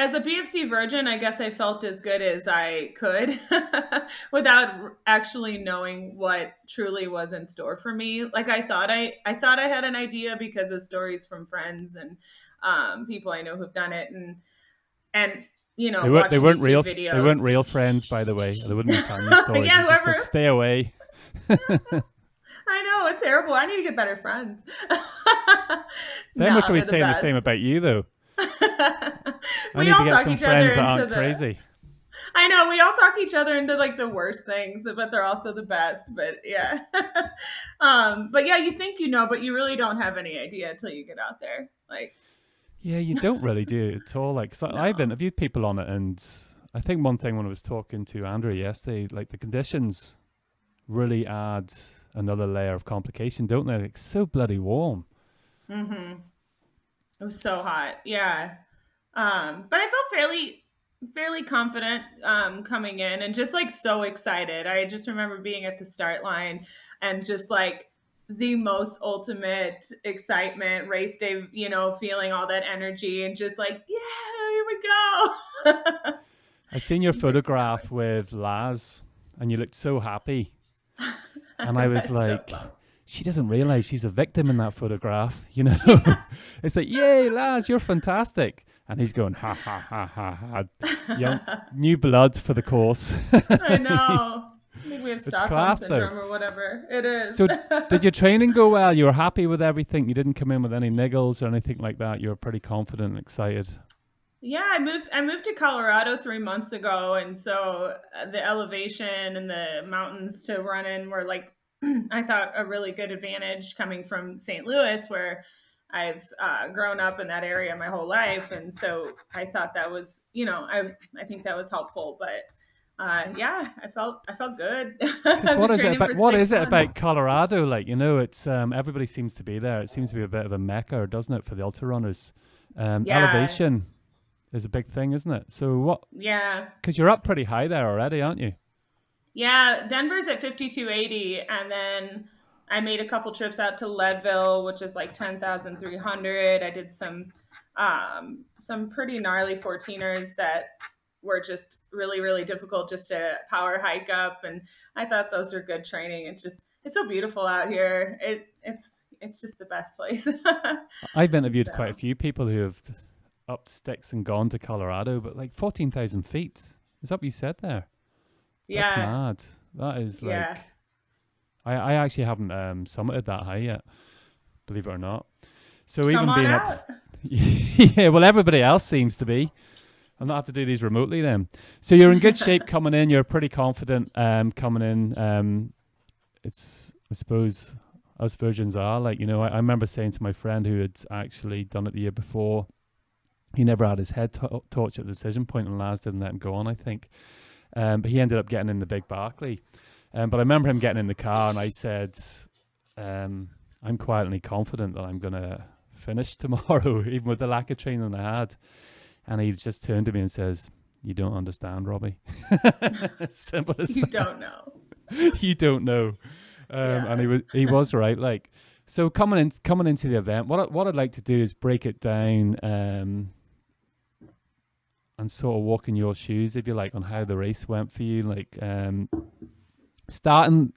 as a BFC virgin, I guess I felt as good as I could without actually knowing what truly was in store for me. Like I thought I had an idea because of stories from friends and people I know who've done it, and They watching weren't YouTube they weren't videos. real friends, by the way. They wouldn't be telling you stories. Yeah, They just said, whoever. "Stay away." I know it's terrible. I need to get better friends. They must No, be they're the saying the same best. about you, though. I We need to all get talk some each friends other that into aren't the crazy. I know we all talk each other into like the worst things, but they're also the best. But yeah, but yeah, you think but you really don't have any idea until you get out there. Like, Yeah, you don't really do it at all. Like, so I've no. interviewed people on it, and I think one thing when I was talking to Andrew yesterday, like the conditions really add another layer of complication, don't they? Like, so bloody warm. Mm-hmm. It was so hot. Yeah. But I felt fairly confident coming in and just like so excited. I just remember being at the start line and just like the most ultimate excitement, race day, feeling all that energy and just like, yeah, here we go. I seen your Big photograph pajamas. with Laz, and you looked so happy. And I I was was so like, bummed. she doesn't realize she's a victim in that photograph, you know? It's like, yay, Laz, you're fantastic. And he's going, ha, ha, ha, ha, ha. Young, new blood for the course. I know. I think we have It's Stockholm class, though. syndrome or whatever. It is. So, did your training go well? You were happy with everything? You didn't come in with any niggles or anything like that? You were pretty confident and excited. Yeah, I moved to Colorado 3 months ago, and so the elevation and the mountains to run in were like I thought a really good advantage coming from St. Louis, where I've grown up in that area my whole life, and so I thought that was I think that was helpful. But yeah, I felt good. Because I've been training for what six is it about months. Colorado? Like, you know, it's everybody seems to be there. It seems to be a bit of a mecca, doesn't it, for the ultrarunners? Yeah, Elevation is a big thing, isn't it? So what? yeah. Because you're up pretty high there already, aren't you? Yeah, Denver's at 5280, and then I made a couple trips out to Leadville, which is like 10,300. I did some pretty gnarly 14ers that were just really really difficult just to power hike up, and I thought those were good training. It's so beautiful out here. It's just the best place. I've interviewed quite a So, few people who have upped sticks and gone to Colorado, but like 14,000 feet. Is that what you said there? That's yeah, mad. That is yeah. like, I actually haven't summited that high yet, believe it or not. So Come even on being up, out. yeah, well, everybody else seems to be. I'll not have to do these remotely then. So you're in good shape coming in. You're pretty confident coming in. I suppose, us virgins are like, you know, I remember saying to my friend who had actually done it the year before, he never had his head torch at the decision point, and Laz didn't let him go on, I think. But he ended up getting in the big Barkley. But I remember him getting in the car, and I said, I'm quietly confident that I'm going to finish tomorrow, even with the lack of training I had. And he just turned to me and says, "You don't understand, Robbie." Simple as You don't that. know. You don't know. And Yeah. he was right. Like, so coming into the event, what I'd like to do is break it down and sort of walk in your shoes, if you like, on how the race went for you. Like, starting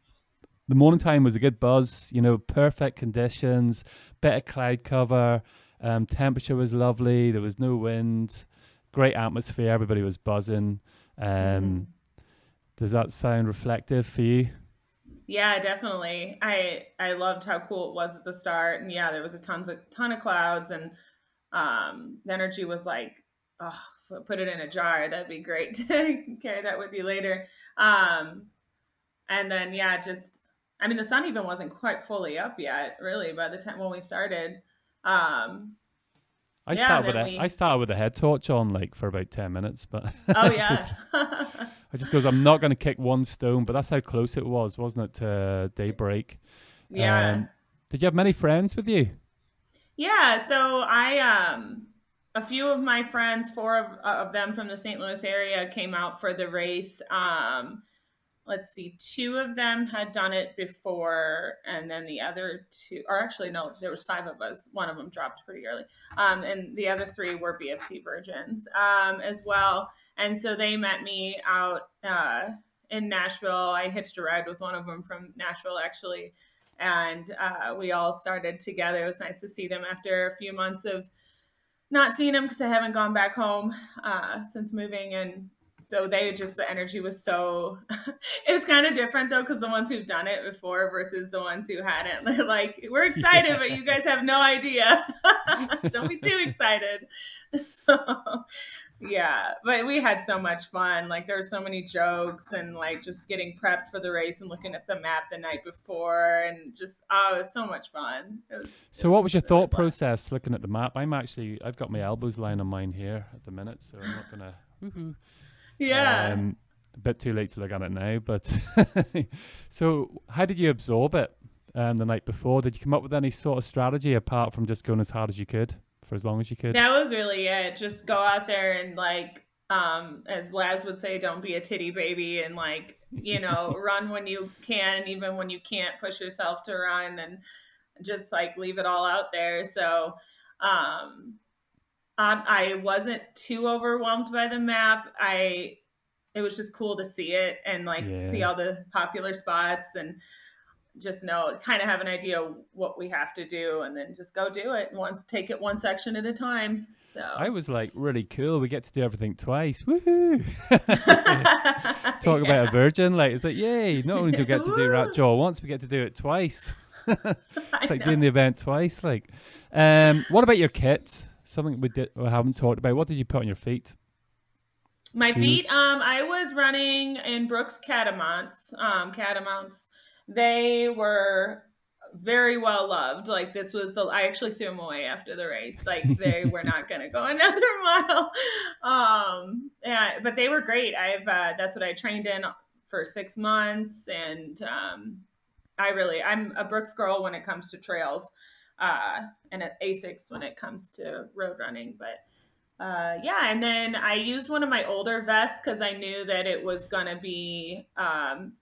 the morning time was a good buzz, you know, perfect conditions, bit of cloud cover, temperature was lovely, there was no wind, great atmosphere, everybody was buzzing. Um, Hmm. does that sound reflective for you? Yeah, definitely. I loved how cool it was at the start, and yeah, there was a ton of clouds, and the energy was like, oh, put it in a jar. That'd be great to carry that with you later. Um, and then yeah, just I mean, the sun even wasn't quite fully up yet, really, by the time when we started. Um, yeah, and then I we. started with a head torch on like for about 10 minutes, but Oh it's yeah, just I just goes, I'm not going to kick one stone, but that's how close it was, wasn't it, to daybreak? yeah. Um, did you have many friends with you? Yeah, so a few of my friends, four of them from the St. Louis area came out for the race. let's see, two of them had done it before, and then the other two, or actually no, there was five of us. One of them dropped pretty early, and the other three were BFC virgins as well. And so they met me out in Nashville. I hitched a ride with one of them from Nashville, actually, and we all started together. It was nice to see them after a few months of not seeing them because I haven't gone back home since moving. And so the energy was so, it was kind of different though, because the ones who've done it before versus the ones who hadn't, they're like, we're excited, but you guys have no idea. Don't be too excited. So, yeah, but we had so much fun. Like there were so many jokes and like just getting prepped for the race and looking at the map the night before and just, oh, it was so much fun. So what was your thought process looking at the map? I've got my elbows lying on mine here at the minute, so I'm not gonna woohoo. Yeah. A bit too late to look at it now, but so how did you absorb it the night before? Did you come up with any sort of strategy apart from just going as hard as you could for as long as you could? That was really it. Just go out there and like, as Laz would say, don't be a titty baby and like, run when you can, and even when you can't push yourself to run, and just like leave it all out there. So, I wasn't too overwhelmed by the map. It was just cool to see it and like see all the popular spots and just kind of have an idea of what we have to do, and then just go do it take it one section at a time. So I was like, really cool. We get to do everything twice. Woohoo! Talk about a virgin. Like, it's like, yay. Not only do we get to do Rat Jaw once, we get to do it twice. It's like doing the event twice. Like, what about your kit? Something we haven't talked about. What did you put on your feet? My feet, I was running in Brooks Catamounts. They were very well loved. Like I actually threw them away after the race. Like they were not going to go another mile. But they were great. That's what I trained in for 6 months. And I'm a Brooks girl when it comes to trails, and an Asics when it comes to road running. But and then I used one of my older vests because I knew that it was gonna be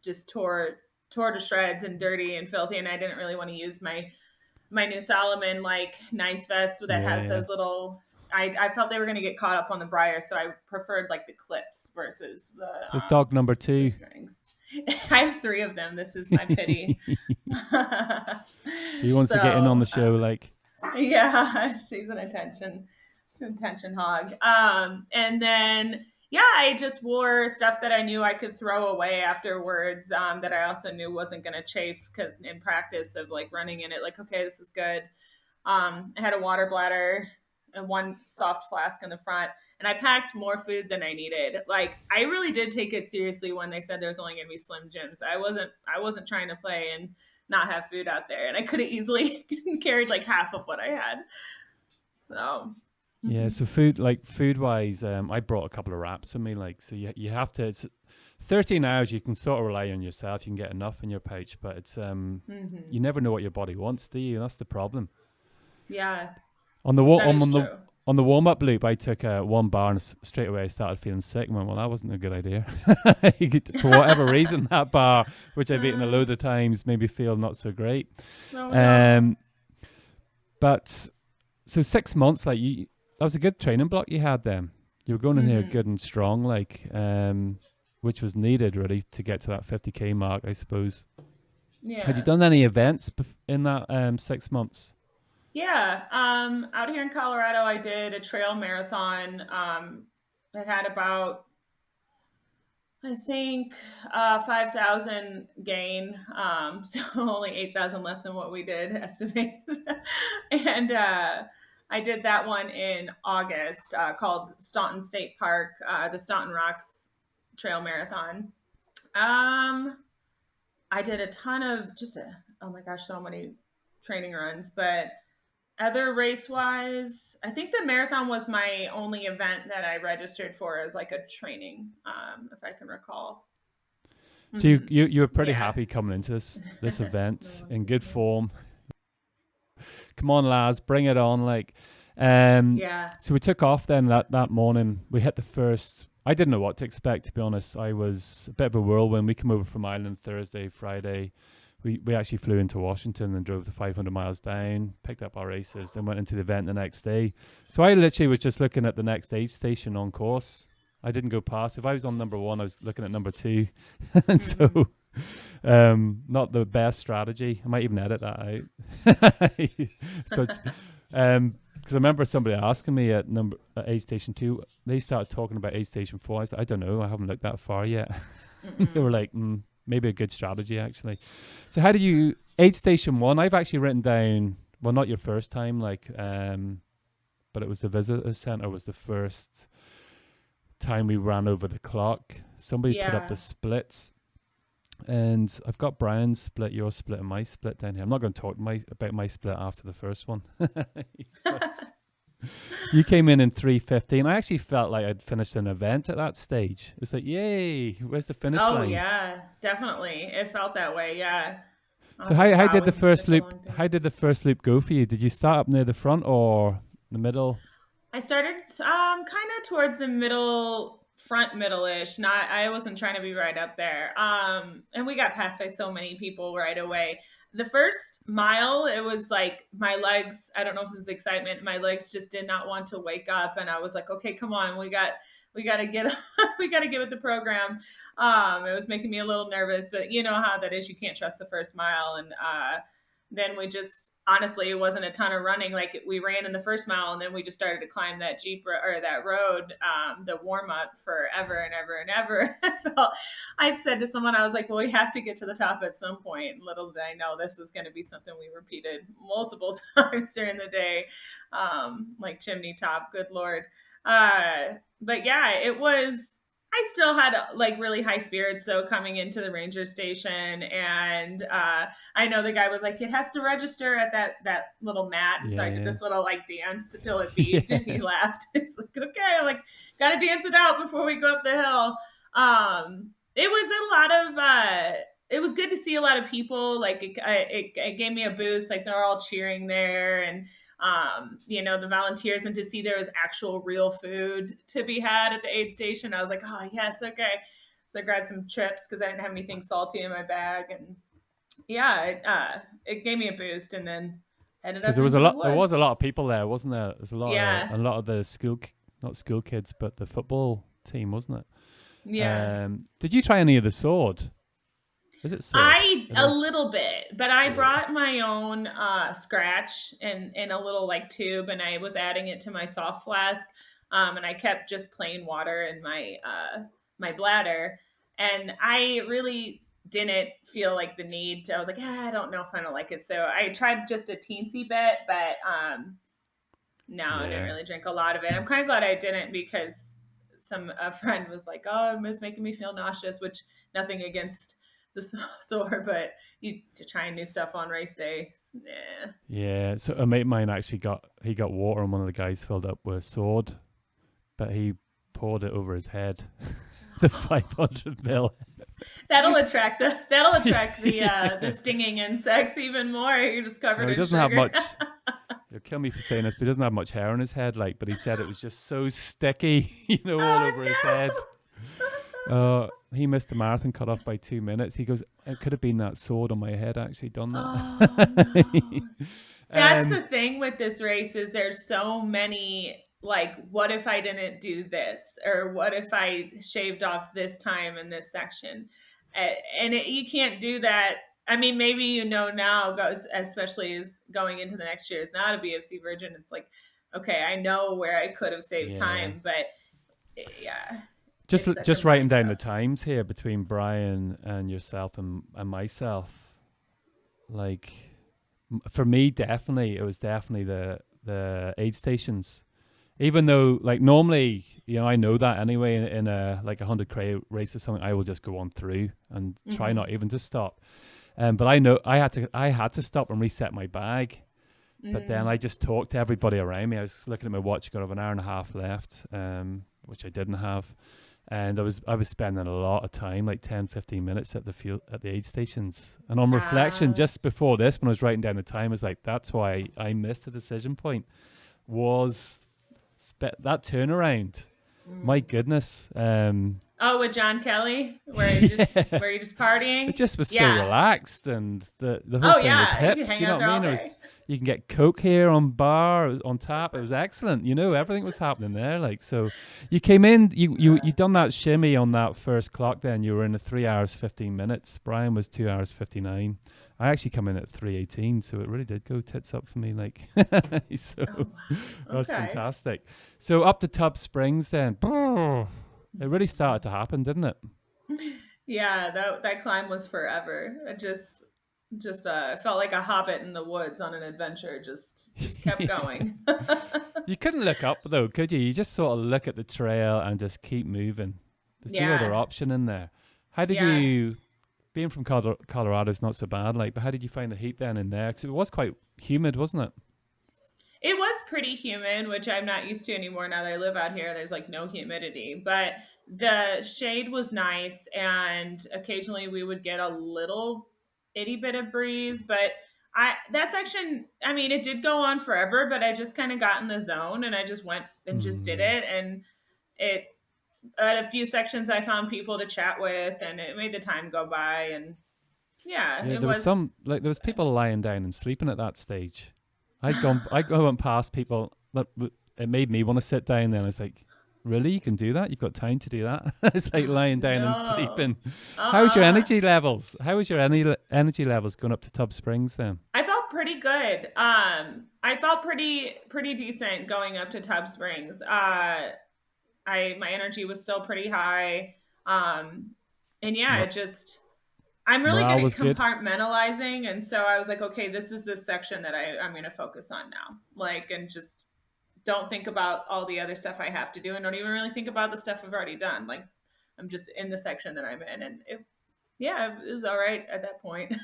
just tore to shreds and dirty and filthy, and I didn't really want to use my new Salomon like nice vest that has those little. I felt they were gonna get caught up on the briar, so I preferred like the clips versus the. It's dog number 2. I have 3 of them. This is my pity. She wants to get in on the show, like. Yeah, she's an attention hog. And then I just wore stuff that I knew I could throw away afterwards. That I also knew wasn't going to chafe in practice of like running in it. Like, okay, this is good. I had a water bladder and one soft flask in the front. And I packed more food than I needed. Like I really did take it seriously when they said there's only going to be Slim Jims. I wasn't trying to play and not have food out there. And I could have easily carried like half of what I had. So. Yeah. So food wise, I brought a couple of wraps with me. Like, so you have to, it's 13 hours. You can sort of rely on yourself. You can get enough in your pouch, but it's, you never know what your body wants, do you? That's the problem. Yeah. On the warm up loop, I took 1 bar and straight away I started feeling sick. And went, well, that wasn't a good idea. For whatever reason, that bar, which I've eaten a load of times, made me feel not so great. Oh, no. But so 6 months, like that was a good training block you had then. You were going in here good and strong, like, which was needed really to get to that 50K mark, I suppose. Yeah. Had you done any events in that 6 months? Yeah. Out here in Colorado, I did a trail marathon. It had about, I think, 5,000 gain. So only 8,000 less than what we did estimate. And I did that one in August called Staunton State Park, the Staunton Rocks Trail Marathon. I did a ton of oh my gosh, so many training runs, but other race-wise, I think the marathon was my only event that I registered for as like a training, if I can recall. So you were pretty happy coming into this event in good form. Come on, Laz, bring it on! Like, so we took off then that morning. We hit the first I didn't know what to expect, to be honest. I was a bit of a whirlwind. We came over from Ireland Thursday, Friday. We actually flew into Washington and drove the 500 miles down, picked up our races, then went into the event the next day. So I literally was just looking at the next aid station on course. I didn't go past. If I was on number 1, I was looking at number 2. And so not the best strategy. I might even edit that out. So because I remember somebody asking me at aid station 2, they started talking about aid station 4. I said, I don't know, I haven't looked that far yet. They were like, maybe a good strategy, actually. So how do you, aid station 1, I've actually written down, well, not your first time, like, but it was the visitor center was the first time we ran over the clock. Somebody put up the splits, and I've got Brian's split, your split, and my split down here. I'm not going to talk about my split after the first one. But you came in 3:15. I actually felt like I'd finished an event at that stage. It was like, yay, where's the finish line? Oh yeah, definitely. It felt that way. Yeah. So how did the first loop? How did the first loop go for you? Did you start up near the front or the middle? I started kind of towards the middle-ish. I wasn't trying to be right up there. And we got passed by so many people right away. The first mile, it was like my legs, I don't know if it was excitement, my legs just did not want to wake up. And I was like, okay, come on, we got to get, we got to get with the program. It was making me a little nervous, but you know how that is. You can't trust the first mile. And then we just, honestly, it wasn't a ton of running. Like we ran in the first mile and then we just started to climb that that road, the warm up forever and ever and ever. I said to someone, I was like, well, we have to get to the top at some point. Little did I know this was going to be something we repeated multiple times during the day. Like chimney top, good Lord. But yeah, I still had like really high spirits though coming into the ranger station, and I know the guy was like, it has to register at that little mat, so I did this little like dance until it beeped, and he laughed. It's like, okay, I'm like, gotta dance it out before we go up the hill. It was a lot of it was good to see a lot of people. Like it gave me a boost. Like they're all cheering there, and the volunteers, and to see there was actual real food to be had at the aid station. I was like, oh yes, okay. So I grabbed some chips because I didn't have anything salty in my bag, and yeah, it gave me a boost, and then headed up. Because there was a lot of people there, wasn't there? There's a lot of the not school kids, but the football team, wasn't it? Yeah. Did you try any of the sword? Is it sword? A little bit, but I brought my own scratch in a little like tube, and I was adding it to my soft flask, and I kept just plain water in my my bladder, and I really didn't feel like the need to. I was like, I don't know if I don't like it, so I tried just a teensy bit, but I didn't really drink a lot of it. I'm kind of glad I didn't, because a friend was like, oh, it was making me feel nauseous, which nothing against the sore, but you to trying new stuff on race day. Yeah, so a mate of mine actually got water, and one of the guys filled up with sword, but he poured it over his head. The 500 ml. That'll attract the stinging insects even more. You're just covered in sugar. Have much. You'll kill me for saying this, but he doesn't have much hair on his head. Like, but he said it was just so sticky, all over his head. He missed the marathon cut off by 2 minutes. He goes, it could have been that sword on my head actually done that. No. That's the thing with this race, is there's so many, like, what if I didn't do this? Or what if I shaved off this time in this section? And you can't do that. I mean, maybe now, especially as going into the next year, is not a BFC virgin. It's like, okay, I know where I could have saved time, but yeah. Just writing down the times here between Brian and yourself and myself. Like, for me, it was definitely the aid stations. Even though, like, normally, I know that anyway in a like 100K race or something, I will just go on through and try not even to stop. But I know I had to stop and reset my bag. But then I just talked to everybody around me. I was looking at my watch, got an hour and a half left, which I didn't have. And I was spending a lot of time, like 10, 15 minutes at the aid stations. And on reflection, just before this, when I was writing down the time, I was like, that's why I missed the decision point, was that turnaround. My goodness. Oh, with John Kelly, Yeah. where you're just partying. It just was so Yeah. relaxed, and the whole Oh thing was yeah, you could hip. Do hang you know out what I there all mean? It was, day. you can get Coke here on bar, it was on tap. It was excellent. You know, everything was happening there. Like, so you came in, you done that shimmy on that first clock. Then you were in the 3 hours 15 minutes. Brian was 2 hours 59. I actually come in at 3:18, so it really did go tits up for me. Like, so Oh wow. that's Okay. fantastic. So up to Tub Springs, then it really started to happen, didn't it? Yeah, that climb was forever. It just felt like a hobbit in the woods on an adventure. Just kept Yeah. going. You couldn't look up though, could you? You just sort of look at the trail and just keep moving. There's no other Yeah. option in there. How did Yeah. you, being from Colorado's not so bad, like, but how did you find the heat then in there? Because it was quite humid, wasn't it? It was pretty humid, which I'm not used to anymore now that I live out here. There's like no humidity, but the shade was nice, and occasionally we would get a little itty bit of breeze. But that section, I mean, it did go on forever, but I just kind of got in the zone and I just went and just did Hmm. it. And it at a few sections I found people to chat with, and it made the time go by. And yeah, Yeah, it there was was. some, like, there was people lying down and sleeping at that stage. I go and past people. It made me want to sit down. Then I was like, really, you can do that? You've got time to do that? It's like lying down and No. sleeping. How's your Uh-uh. energy levels? How was your energy levels going up to Tub Springs then? I felt pretty good. I felt pretty decent going up to Tub Springs. I my energy was still pretty high. Um, and yeah, Mor- it just I'm really good Morale at was good. compartmentalizing, and so I was like, okay, this is this section that I'm going to focus on now. Like, and just don't think about all the other stuff I have to do, and don't even really think about the stuff I've already done. Like, I'm just in the section that I'm in, and yeah, it was all right at that point.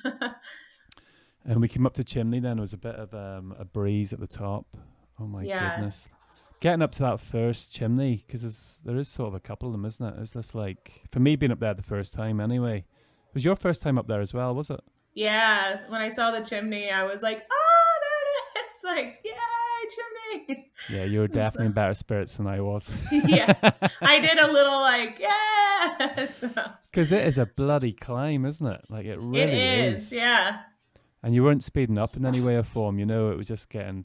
And we came up the chimney. Then there was a bit of a breeze at the top. Oh my Yeah. goodness! Getting up to that first chimney, because there is sort of a couple of them, isn't it? Is this like, for me being up there the first time anyway? It was your first time up there as well, was it? Yeah, when I saw the chimney, I was like, "Oh, there it is!" Like, yay, chimney! Yeah, you were definitely So, in better spirits than I was. yeah, I did a little like, yeah. So, Because it is a bloody climb, isn't it? Like, it it really is, is. yeah, And you weren't speeding up in any way or form, you know, it was just getting.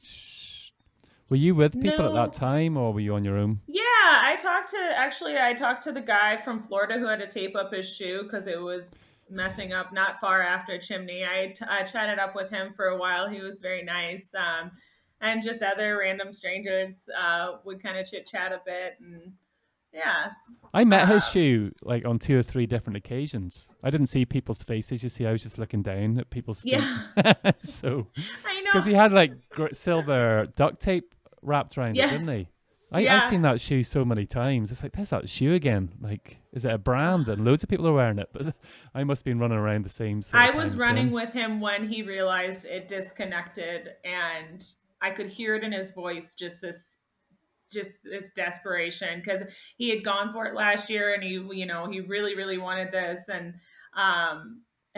Were you with people at that no, time, or were you on your own? yeah. I talked to the guy from Florida who had to tape up his shoe because it was messing up not far after chimney. I chatted up with him for a while. He was very nice. And just other random strangers would kind of chit chat a bit, and yeah. I met his Um, shoe like on 2 or 3 different occasions. I didn't see people's faces. You see, I was just looking down at people's feet. yeah, So, I because know. he had like silver duct tape wrapped around it, didn't Yes, he? I yeah. seen that shoe so many times. It's like, there's that shoe again. Like, is it a brand? And loads of people are wearing it. But I must have been running around the same sort I of was time as running him. with him when he realized it disconnected, and I could hear it in his voice, just this desperation because he had gone for it last year, and he really wanted this, and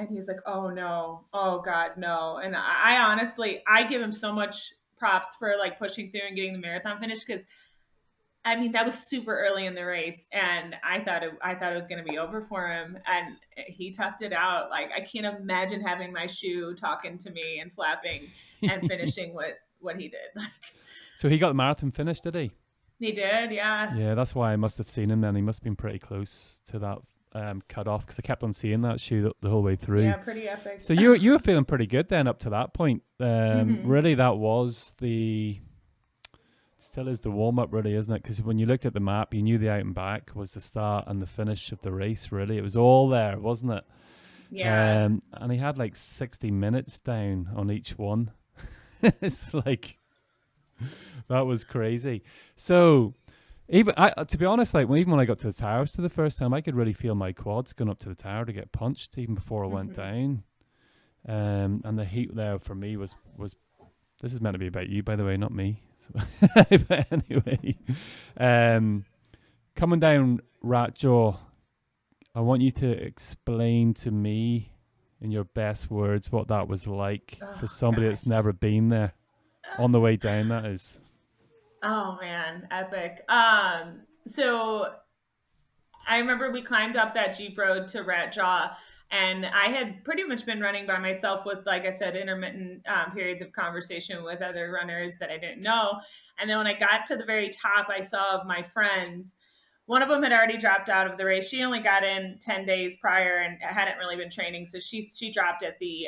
he's like, oh no, oh god, no. And I honestly, I give him so much props for like pushing through and getting the marathon finished, because I mean, that was super early in the race, and I thought it was going to be over for him, and he toughed it out. Like, I can't imagine having my shoe talking to me and flapping and finishing what he did. Like, So he got the marathon finished, did he? he did, yeah, Yeah, that's why I must have seen him then. He must have been pretty close to that cut off, because I kept on seeing that shoe the whole way through. yeah, pretty epic. So you were feeling pretty good then up to that point. Hmm. Really, that was the still is the warm up, really, isn't it? Because when you looked at the map, you knew the out and back was the start and the finish of the race. Really, it was all there, wasn't it? Yeah, And he had like 60 minutes down on each one. It's like, that was crazy. So even to be honest, like even when I got to the towers for the first time, I could really feel my quads going up to the tower to get punched even before I went hmm, down. And the heat there for me was this is meant to be about you, by the way, not me. So but anyway, um, coming down Ratjaw, I want you to explain to me in your best words what that was like for oh somebody that's gosh, never been there on the way down. That is. oh man, epic. So I remember we climbed up that Jeep road to Rat Jaw, and I had pretty much been running by myself with, like I said, intermittent periods of conversation with other runners that I didn't know. And then when I got to the very top, I saw my friends. One of them had already dropped out of the race. She only got in 10 days prior and hadn't really been training. So she dropped at the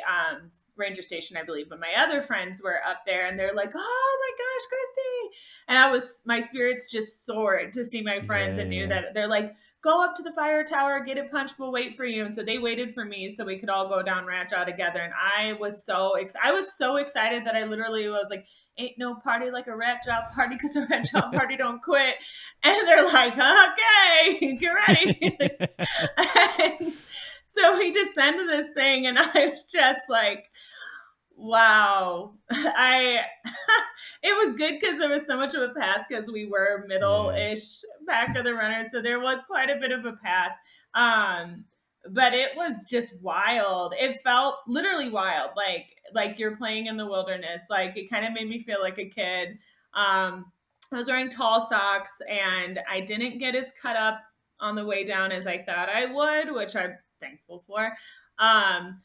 ranger station, I believe. But my other friends were up there and they're like, oh my gosh, Kristi. And my spirits just soared to see my friends and knew Yeah. that they're like, go up to the fire tower, get it punched, we'll wait for you. And so they waited for me so we could all go down Ranch Jaw together. And I was so excited that I literally was like, ain't no party like a Rat Jaw party because a Rat Jaw party don't quit. And they're like, okay, get ready. And so we descended this thing and I was just like, wow. I it was good because there was so much of a path because we were Yeah. middle-ish back of the runner, so there was quite a bit of a path. Um, but it was just wild. It felt literally wild, like you're playing in the wilderness. Like it kind of made me feel like a kid. I was wearing tall socks, and I didn't get as cut up on the way down as I thought I would, which I'm thankful for. Um,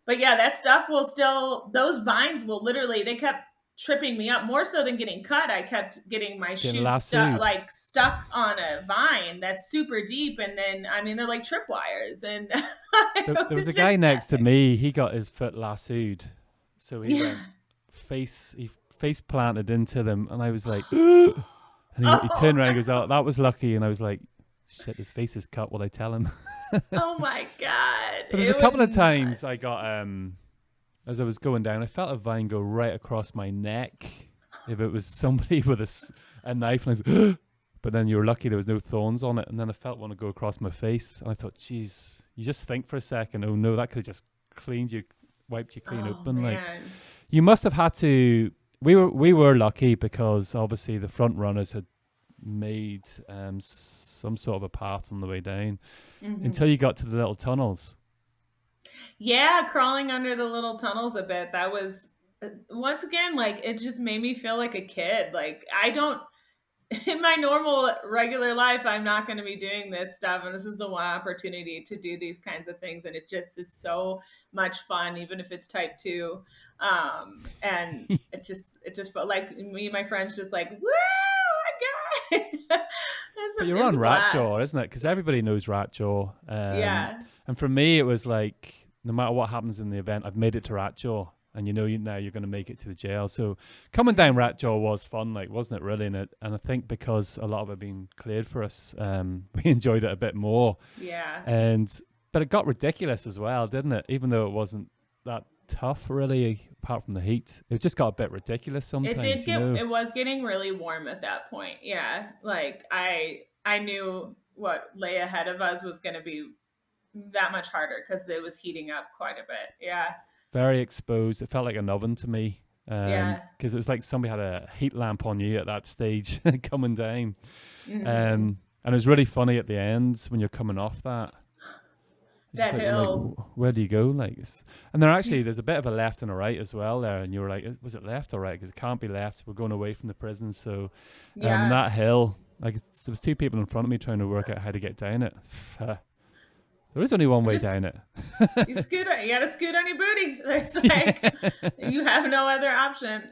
but yeah, that stuff will still, those vines will literally, they kept tripping me up more so than getting cut. I kept getting my Getting shoes lassoed. stuck on a vine that's super deep. And then, I mean, they're like tripwires. And There it was a was guy just next to messy. me. He got his foot lassoed, so he Yeah. went he face planted into them, and I was like, and he turned Oh, around and goes, no. "Oh, that was lucky," and I was like, "Shit, his face is cut." Will I tell him? Oh my God. But there's a It was couple of times I nuts. got as I was going down, I felt a vine go right across my neck. If it was somebody with a knife, and I was, but then you were lucky there was no thorns on it, and then I felt one to go across my face, and I thought, "Geez," you just think for a second, "Oh no, that could have just cleaned you, wiped you clean Oh open." Like man. you must have had to. We were lucky because obviously the front runners had made some sort of a path on the way down until Hmm. you got to the little tunnels. Yeah, crawling under the little tunnels a bit. That was, once again, like it just made me feel like a kid. Like I don't, in my normal regular life, I'm not going to be doing this stuff, and this is the one opportunity to do these kinds of things, and it just is so much fun, even if it's type 2. And it just felt like me and my friends just like, woo, my God. But It you're was on a Ratjaw, blast. isn't it? Because everybody knows Ratjaw. Yeah. And for me, it was like no matter what happens in the event, I've made it to Ratjaw, and now you're going to make it to the jail. So coming down Hmm. Ratjaw was fun, like wasn't it? Really, and I think because a lot of it being cleared for us, we enjoyed it a bit more. Yeah. And but it got ridiculous as well, didn't it? Even though it wasn't that tough, really, apart from the heat, it just got a bit ridiculous It did sometimes, you get, know. it was getting really warm at that point. Yeah. Like I knew what lay ahead of us was going to be that much harder because it was heating up quite a bit. Yeah. Very exposed. It felt like an oven to me Yeah. because it was like somebody had a heat lamp on you at that stage coming down. Hmm. And it was really funny at the end when you're coming off that. It's just That like hill. where do you go? And there's a bit of a left and a right as well there, and you were like, was it left or right? Because it can't be left. We're going away from the prison, so and Yeah. that hill, there was two people in front of me trying to work out how to get down it. There is only one way Just down it. you got to scoot on your booty. There's like, you have no other option.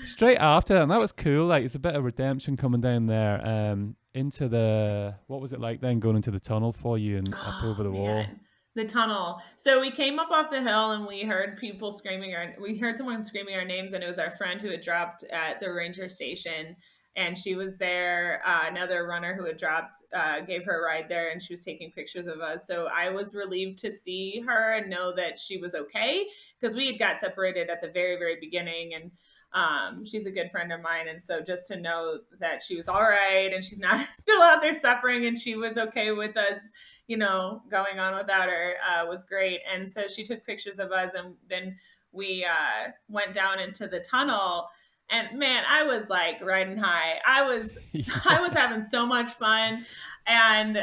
Straight after, and that was cool. Like it's a bit of redemption coming down there, into the what was it like then going into the tunnel for you and up Oh over the wall. man, the tunnel. So we came up off the hill and we heard people screaming we heard someone screaming our names, and it was our friend who had dropped at the ranger station, and she was there. Another runner who had dropped gave her a ride there, and she was taking pictures of us. So I was relieved to see her and know that she was okay because we had got separated at the very very beginning, and she's a good friend of mine, and so just to know that she was all right and she's not still out there suffering and she was okay with us, going on without her, was great. And so she took pictures of us, and then we went down into the tunnel. And man, I was like riding high. I was Yeah. I was having so much fun, and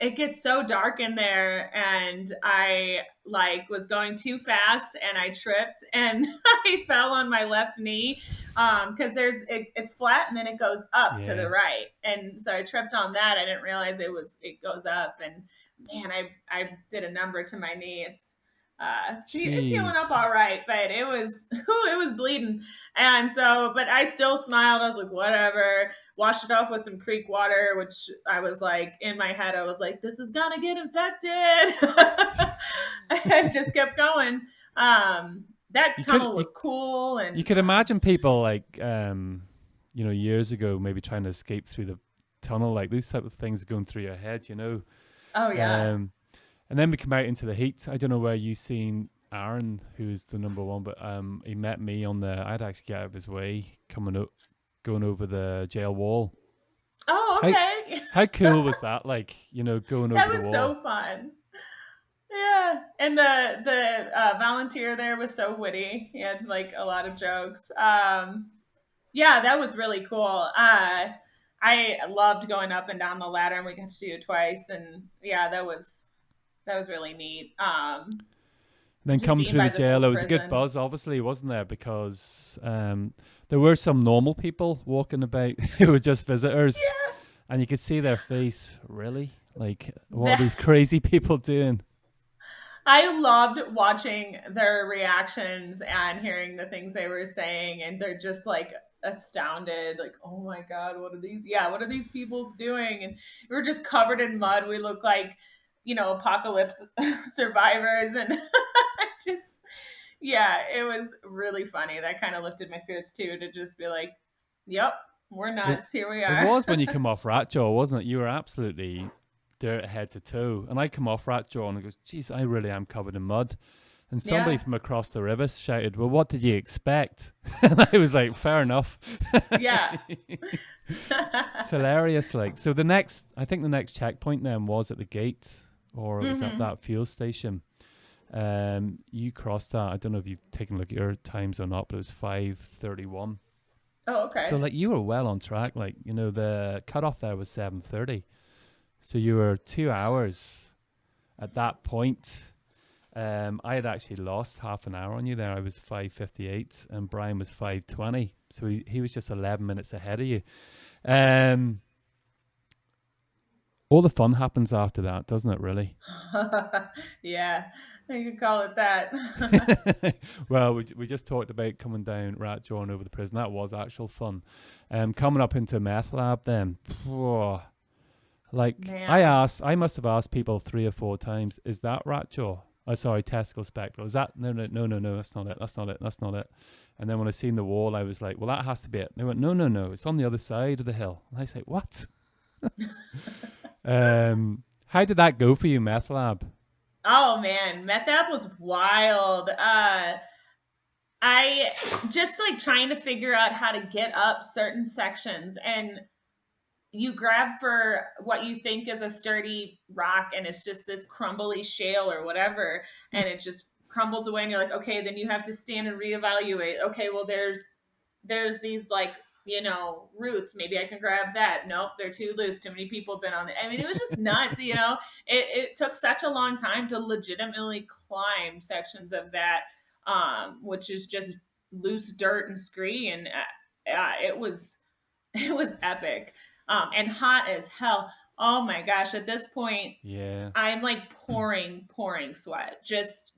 it gets so dark in there, and I like was going too fast and I tripped and I fell on my left knee, because it's flat and then it goes up to the Yeah. right, and so I tripped on that. I didn't realize it goes up, and man, I did a number to my knee. It's healing up Jeez. all right, but it was it was bleeding. And so, but I still smiled. I was like, whatever. Washed it off with some creek water, which I was like, in my head, I was like, this is gonna get infected. And just kept going. That You could tunnel was cool, you and could imagine it's people nice. like years ago maybe trying to escape through the tunnel, like these type of things going through your head, Oh yeah. Um, and then we come out into the heat. I don't know where you seen Aaron, who's the number one, but he met me on the. I'd actually get out of his way coming up, going over the jail wall. Oh, How okay. how cool was that? Like going That over the was wall. so fun. Yeah, and the volunteer there was so witty. He had like a lot of jokes. Yeah, that was really cool. I loved going up and down the ladder, and we got to do it twice. And yeah, that was really neat. Then Just coming being through the by this jail, old there was a good prison. buzz, obviously, wasn't there? Because there were some normal people walking about who were just visitors, and you could see their face. Really, like what are Yeah, these crazy people doing? I loved watching their reactions and hearing the things they were saying, and they're just like astounded, like, "Oh my god, what are these? Yeah, what are these people doing?" And we were just covered in mud. We look like, apocalypse survivors, and just yeah, it was really funny. That kind of lifted my spirits too, to just be like, "Yep, we're It nuts. Here we it are." was when you come off Ratjaw, wasn't it? You were absolutely dirt head to toe. And I come off Ratjaw and I goes, geez, I really am covered in mud. And somebody Yeah, from across the river shouted, well, what did you expect? And I was like, fair enough. yeah. It's hilarious. Like, so I think the next checkpoint then was at the gate, or it was at Hmm. that fuel station. You crossed that. I don't know if you've taken a look at your times or not, but it was 5:31. Oh, So okay. like you were well on track. Like the cutoff there was 7:30. So you were 2 hours at that point. I had actually lost half an hour on you there. I was 5:58 and Brian was 5:20. So he was just 11 minutes ahead of you. Um, all the fun happens after that, doesn't it? Really? Yeah, you could call it that. Well, we just talked about coming down Ratjaw and over the prison. That was actual fun. Coming up into meth lab then. Phew, like Man. I must have asked people 3 or 4 times, is that Ratjaw? Oh, sorry, testicle spectral. Is that no, no, no, no, no? That's not it. That's not it. That's not it. And then when I seen the wall, I was like, well, that has to be it. And they went, no, no, no. It's on the other side of the hill. And I was like, what? How did that go for you, meth lab? Oh man, meth app was wild. I just like trying to figure out how to get up certain sections, and you grab for what you think is a sturdy rock, and it's just this crumbly shale or whatever, and it just crumbles away, and you're like, okay, then you have to stand and reevaluate. Okay, well, there's these like, roots. Maybe I can grab that. Nope, they're too loose. Too many people have been on it. I mean, it was just nuts. It took such a long time to legitimately climb sections of that, which is just loose dirt and scree, and it was it was epic, and hot as hell. Oh my gosh! At this point, Yeah. I'm like pouring sweat, just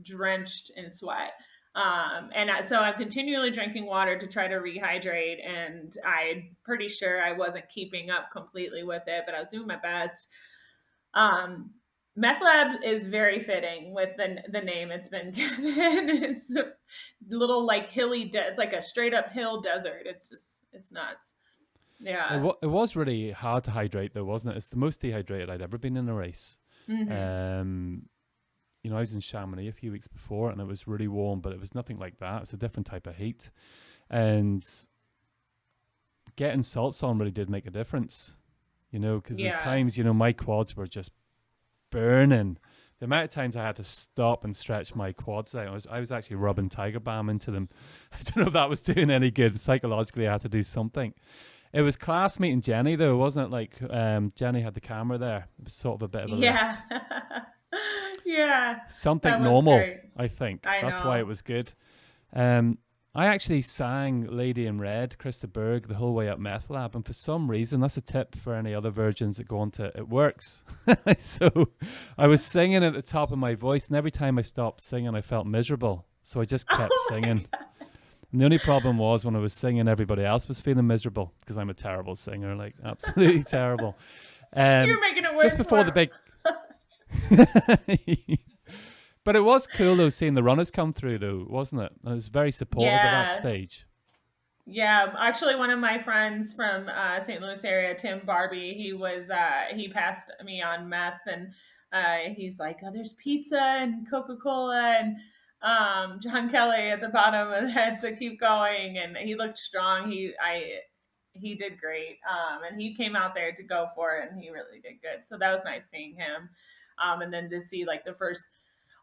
drenched in sweat. So I'm continually drinking water to try to rehydrate, and I'm pretty sure I wasn't keeping up completely with it, but I was doing my best. Um, Meth Lab is very fitting with the name it's been given. It's a little like it's like a straight up hill desert. It's nuts. Yeah. It was really hard to hydrate though, wasn't it? It's the most dehydrated I'd ever been in a race. Hmm. Um, I was in Chamonix a few weeks before and it was really warm, but it was nothing like that. It's a different type of heat. And getting salts on really did make a difference, because there's Yeah. times, my quads were just burning. The amount of times I had to stop and stretch my quads out, I was actually rubbing Tiger Balm into them. I don't know if that was doing any good. Psychologically, I had to do something. It was class meeting Jenny though, wasn't it? Like Jenny had the camera there. It was sort of a bit of a Yeah. lift. Yeah. That Something was normal, great. I think. I That's why it know. was good. Um, I actually sang Lady in Red, Krista Berg, the whole way up Meth Lab. And for some reason, that's a tip for any other virgins that go on to it works. So I was singing at the top of my voice, and every time I stopped singing, I felt miserable. So I just kept Oh my singing. God. And the only problem was when I was singing, everybody else was feeling miserable because I'm a terrible singer, like absolutely terrible. You're making it Just worse before for the him. big. But it was cool though seeing the runners come through though, wasn't it? I was very supportive at that Yeah. stage. Yeah, actually, one of my friends from St. Louis area, Tim Barbie, he passed me on meth, and he's like, "Oh, there's pizza and Coca Cola and John Kelly at the bottom of that, so keep going." And he looked strong. He did great, and he came out there to go for it, and he really did good. So that was nice seeing him, and then to see like the first.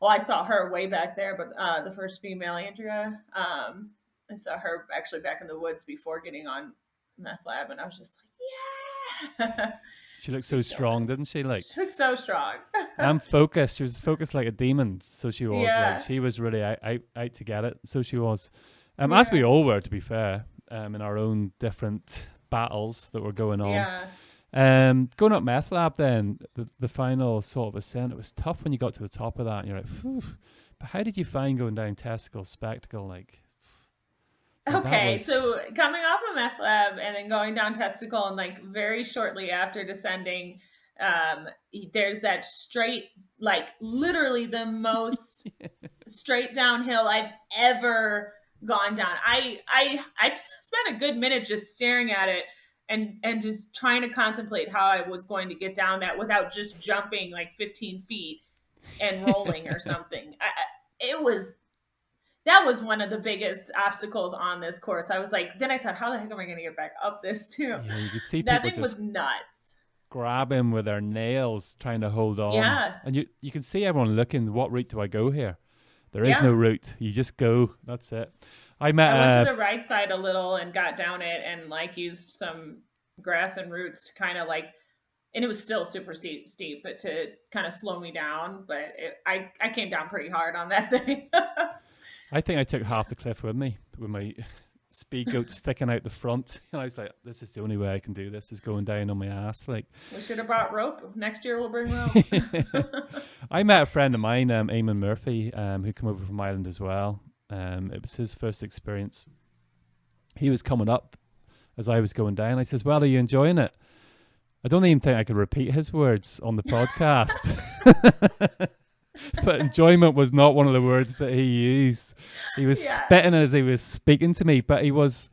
Well, I saw her way back there, but the first female Andrea. I saw her actually back in the woods before getting on meth lab, and I was just like, yeah, She looked so she's killing strong, it. didn't she? Like, She looks so strong. and focused. She was focused like a demon. So she was like, Yeah, she was really out to get it. So she was, as we yeah, all were, to be fair, in our own different battles that were going on. yeah. Going up Meth Lab, then the final sort of ascent. It was tough when you got to the top of that, and you're like, phew. But how did you find going down Testicle Spectacle? Like that Okay, was. so coming off of meth lab and then going down testicle, and like very shortly after descending, um, there's that straight, like literally the most straight downhill I've ever gone down. I spent a good minute just staring at it and just trying to contemplate how I was going to get down that without just jumping like 15 feet and rolling or something. It was that was one of the biggest obstacles on this course. I was like, then I thought, how the heck am I going to get back up this too? Yeah, you could see That people thing just was nuts. grab him with their nails, trying to hold on, Yeah, and you can see everyone looking. What route do I go here? There is no yeah. route. You just go. That's it. I I went to met. the right side a little and got down it and like used some grass and roots to kind of like, and it was still super steep, but to kind of slow me down. But I came down pretty hard on that thing. I think I took half the cliff with me with my speed goat sticking out the front. And I was like, this is the only way I can do this is going down on my ass. Like, We should have brought rope. Next year we'll bring rope. I met a friend of mine, Eamon Murphy, who came over from Ireland as well. It was his first experience. He was coming up as I was going down. I says, well, are you enjoying it? I don't even think I could repeat his words on the podcast. But enjoyment was not one of the words that he used. He was Yeah, spitting as he was speaking to me, but he was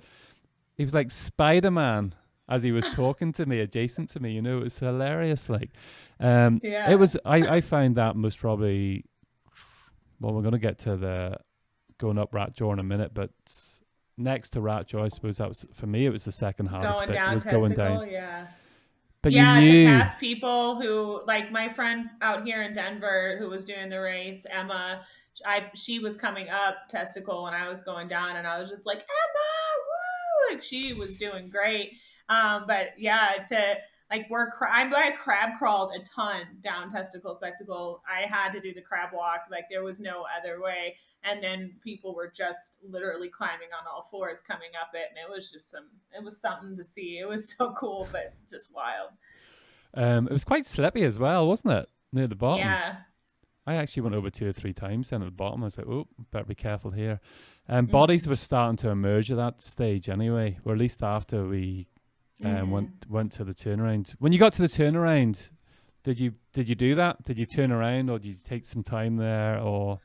like Spider-Man as he was talking to me, adjacent to me. You know, it was hilarious. Like, it yeah. was. I find that most probably. Well, we're gonna get to the going up Ratjaw in a minute, but next to Ratjaw, I suppose that was for me. It was the second hardest Going bit. down Was going down, testicle, yeah. but you Yeah, to knew. pass people who like my friend out here in Denver who was doing the race, Emma, she was coming up testicle when I was going down and I was just like, Emma, woo! Like she was doing great. But yeah, to like I crab crawled a ton down testicle spectacle. I had to do the crab walk, like there was no other way. And then people were just literally climbing on all fours coming up it, and it was something to see. It was so cool, but just wild. It was quite slippy as well, wasn't it? Near the bottom. Yeah. I actually went over 2 or 3 times then at the bottom. I was like, oh, better be careful here. Bodies Mm-hmm. were starting to emerge at that stage anyway, or at least after we Mm-hmm. went to the turnaround. When you got to the turnaround, did you do that? Did you turn around, or did you take some time there, or?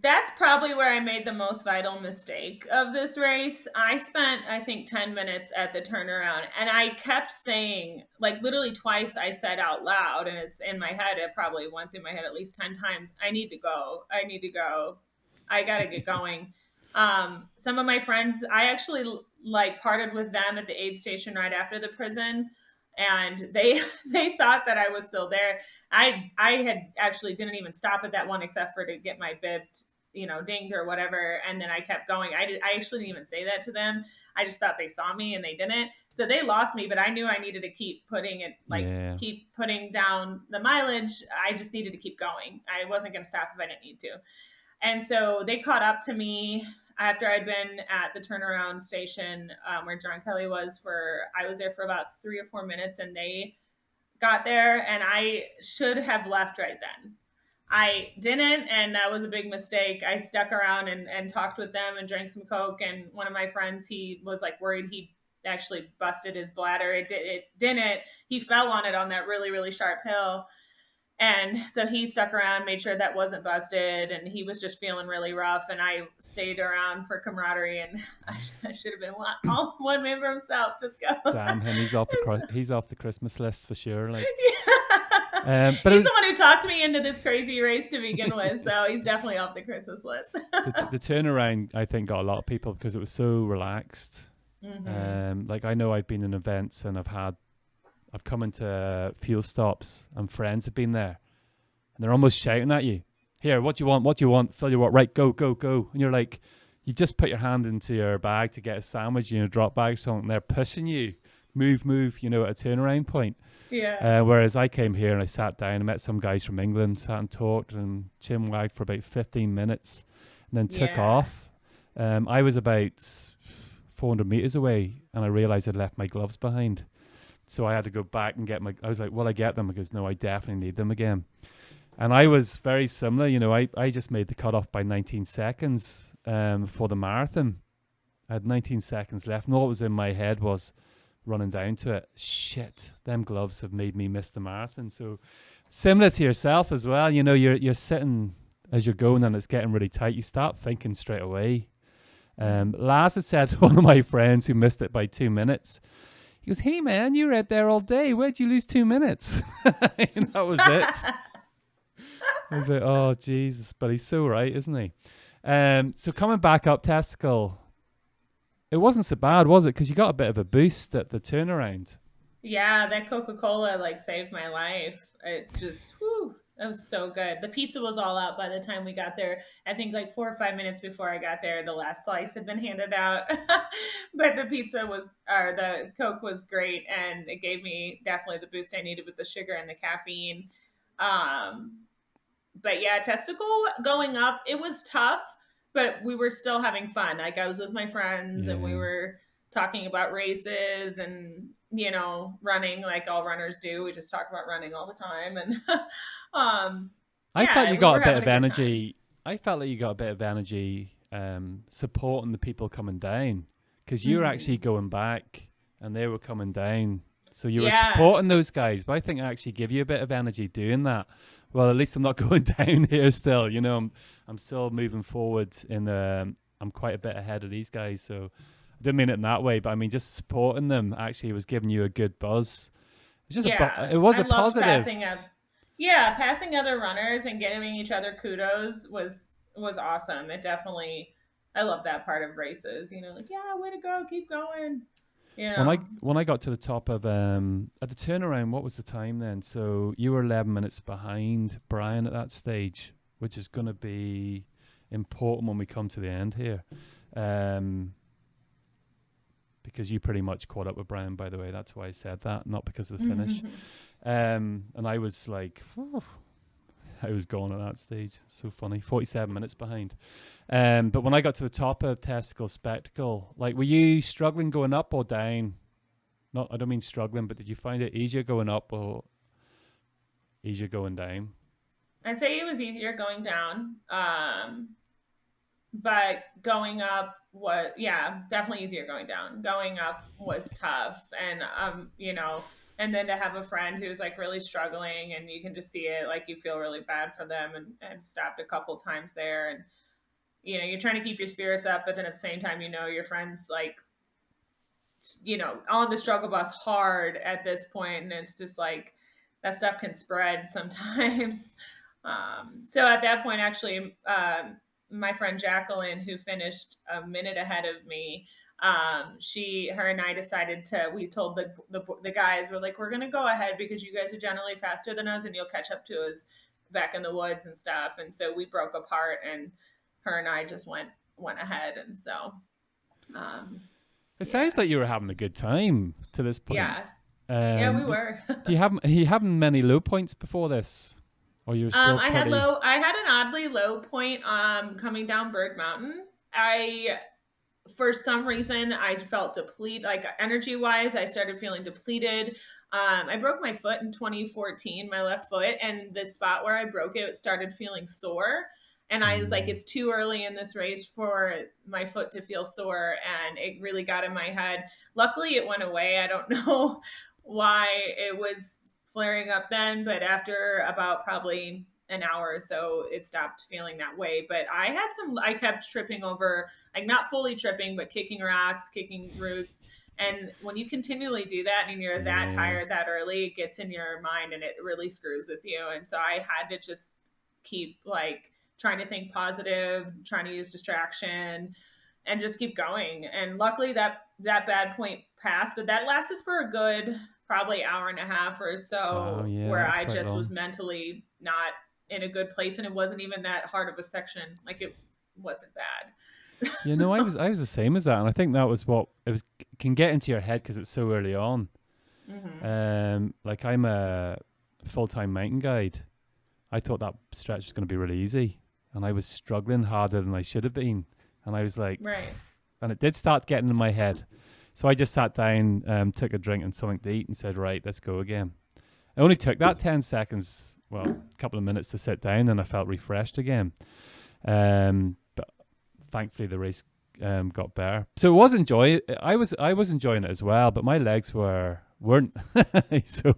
That's probably where I made the most vital mistake of this race. I spent, I think, 10 minutes at the turnaround, and I kept saying, like, literally twice I said out loud, and it's in my head. It probably went through my head at least 10 times. I need to go. I need to go. I got to get going. Some of my friends, I actually like parted with them at the aid station right after the prison, and they they thought that I was still there. I had actually didn't even stop at that one except for to get my bib dinged or whatever. And then I kept going. I actually didn't even say that to them. I just thought they saw me and they didn't. So they lost me, but I knew I needed to keep putting it, like Yeah. keep putting down the mileage. I just needed to keep going. I wasn't going to stop if I didn't need to. And so they caught up to me after I'd been at the turnaround station where John Kelly was I was there for about 3 or 4 minutes, and they got there, and I should have left right then. I didn't, and that was a big mistake. I stuck around and talked with them and drank some Coke. And one of my friends, he was like worried he actually busted his bladder. It didn't. He fell on it on that really, really sharp hill. And so he stuck around, made sure that wasn't busted, and he was just feeling really rough. And I stayed around for camaraderie, and I should have been one man for himself. Just go. Damn him. He's off the Christmas list for sure. Like, but it He's the one was who talked me into this crazy race to begin with, so he's definitely off the Christmas list. the turnaround. I think got a lot of people because it was so relaxed. Like I know I've been in events and I've come into fuel stops and friends have been there and they're almost shouting at you. Here, what do you want? What do you want? Fill your what? Right, go, go, go. And you're like, you just put your hand into your bag to get a sandwich, drop bag or something. And they're pushing you, move, at a turnaround point. Yeah. Whereas I came here and I sat down and met some guys from England, sat and talked and chin wagged for about 15 minutes and then took off. I was about 400 meters away and I realized I'd left my gloves behind. So I had to go back and I was like, will I get them? Because no, I definitely need them again. And I was very similar. I just made the cutoff by 19 seconds for the marathon. I had 19 seconds left. And all that was in my head was running down to it. Shit, them gloves have made me miss the marathon. So similar to yourself as well. You're sitting as you're going and it's getting really tight. You start thinking straight away. Laz had said to one of my friends who missed it by 2 minutes, he goes, hey man, you were out there all day. Where'd you lose 2 minutes? And that was it. I was like, oh Jesus, but he's so right, isn't he? So coming back up Testicle, it wasn't so bad, was it? Because you got a bit of a boost at the turnaround. Yeah, that Coca-Cola saved my life. It just, whew, that was so good. The pizza was all out by the time we got there. I think 4 or 5 minutes before I got there, the last slice had been handed out. But the Coke was great, and it gave me definitely the boost I needed with the sugar and the caffeine. But yeah, Testicle going up, it was tough, but we were still having fun. I was with my friends and we were talking about races and, running like all runners do. We just talk about running all the time. And I felt you got a bit of energy. I felt like you got a bit of energy supporting the people coming down because you were actually going back and they were coming down. So you were supporting those guys. But I think I actually give you a bit of energy doing that. Well, at least I'm not going down here still. I'm still moving forward I'm quite a bit ahead of these guys. So I didn't mean it in that way, but I mean, just supporting them actually was giving you a good buzz. It was just it was a positive. Passing other runners and giving each other kudos was awesome. It definitely, I love that part of races, way to go, keep going. When I got to the top of at the turnaround, what was the time then? So you were 11 minutes behind Brian at that stage, which is going to be important when we come to the end here, because you pretty much caught up with Brian. By the way, that's why I said that, not because of the finish. And I was like, I was gone at that stage. So funny, 47 minutes behind. But when I got to the top of Testicle Spectacle, were you struggling going up or down? I don't mean struggling, but did you find it easier going up or easier going down? I'd say it was easier going down. But going up was, definitely easier going down. Going up was tough. And, and then to have a friend who's really struggling and you can just see it, you feel really bad for them and stopped a couple times there. And, you're trying to keep your spirits up, but then at the same time, your friend's on the struggle bus hard at this point. And it's just that stuff can spread sometimes. So at that point, actually, my friend Jacqueline, who finished a minute ahead of me, her and I decided we told the guys, we're going to go ahead because you guys are generally faster than us and you'll catch up to us back in the woods and stuff. And so we broke apart and her and I just went ahead. And so, um, It yeah, sounds like you were having a good time to this point. yeah, yeah, we Um, were. do you having many low points before this, or you're still pretty? I had an oddly low point coming down Bird Mountain. I For some reason I felt depleted, like energy wise. I started feeling depleted. I broke my foot in 2014, my left foot, and the spot where I broke it started feeling sore. And I was like, Mm, it's too early in this race for my foot to feel sore. And it really got in my head. Luckily, it went away. I don't know why it was flaring up then, but after about probably an hour or so, it stopped feeling that way. But I kept tripping over, like not fully tripping, but kicking rocks, kicking roots. And when you continually do that and you're that yeah. tired that early, it gets in your mind and it really screws with you. And so I had to just keep like trying to think positive, trying to use distraction and just keep going. And luckily that bad point passed, but that lasted for a good probably hour and a half or Wow. so Yeah, where that's I quite just was long. mentally not in a good place and it wasn't even that hard of a section. Like it wasn't bad. Yeah, no, I was the same as that, and I think that was what it was can get into your head because it's so early on. Mm-hmm. Like I'm a full-time mountain guide. I thought that stretch was going to be really easy, and I was struggling harder than I should have been. And I was like, Right. and it did start getting in my head. So I just sat down, took a drink and something to eat, and said, "Right, let's go again." It only took that 10 seconds, well, a couple of minutes to sit down, and I felt refreshed again. But thankfully, the race got better. So it was enjoy. I was enjoying it as well, but my legs weren't. So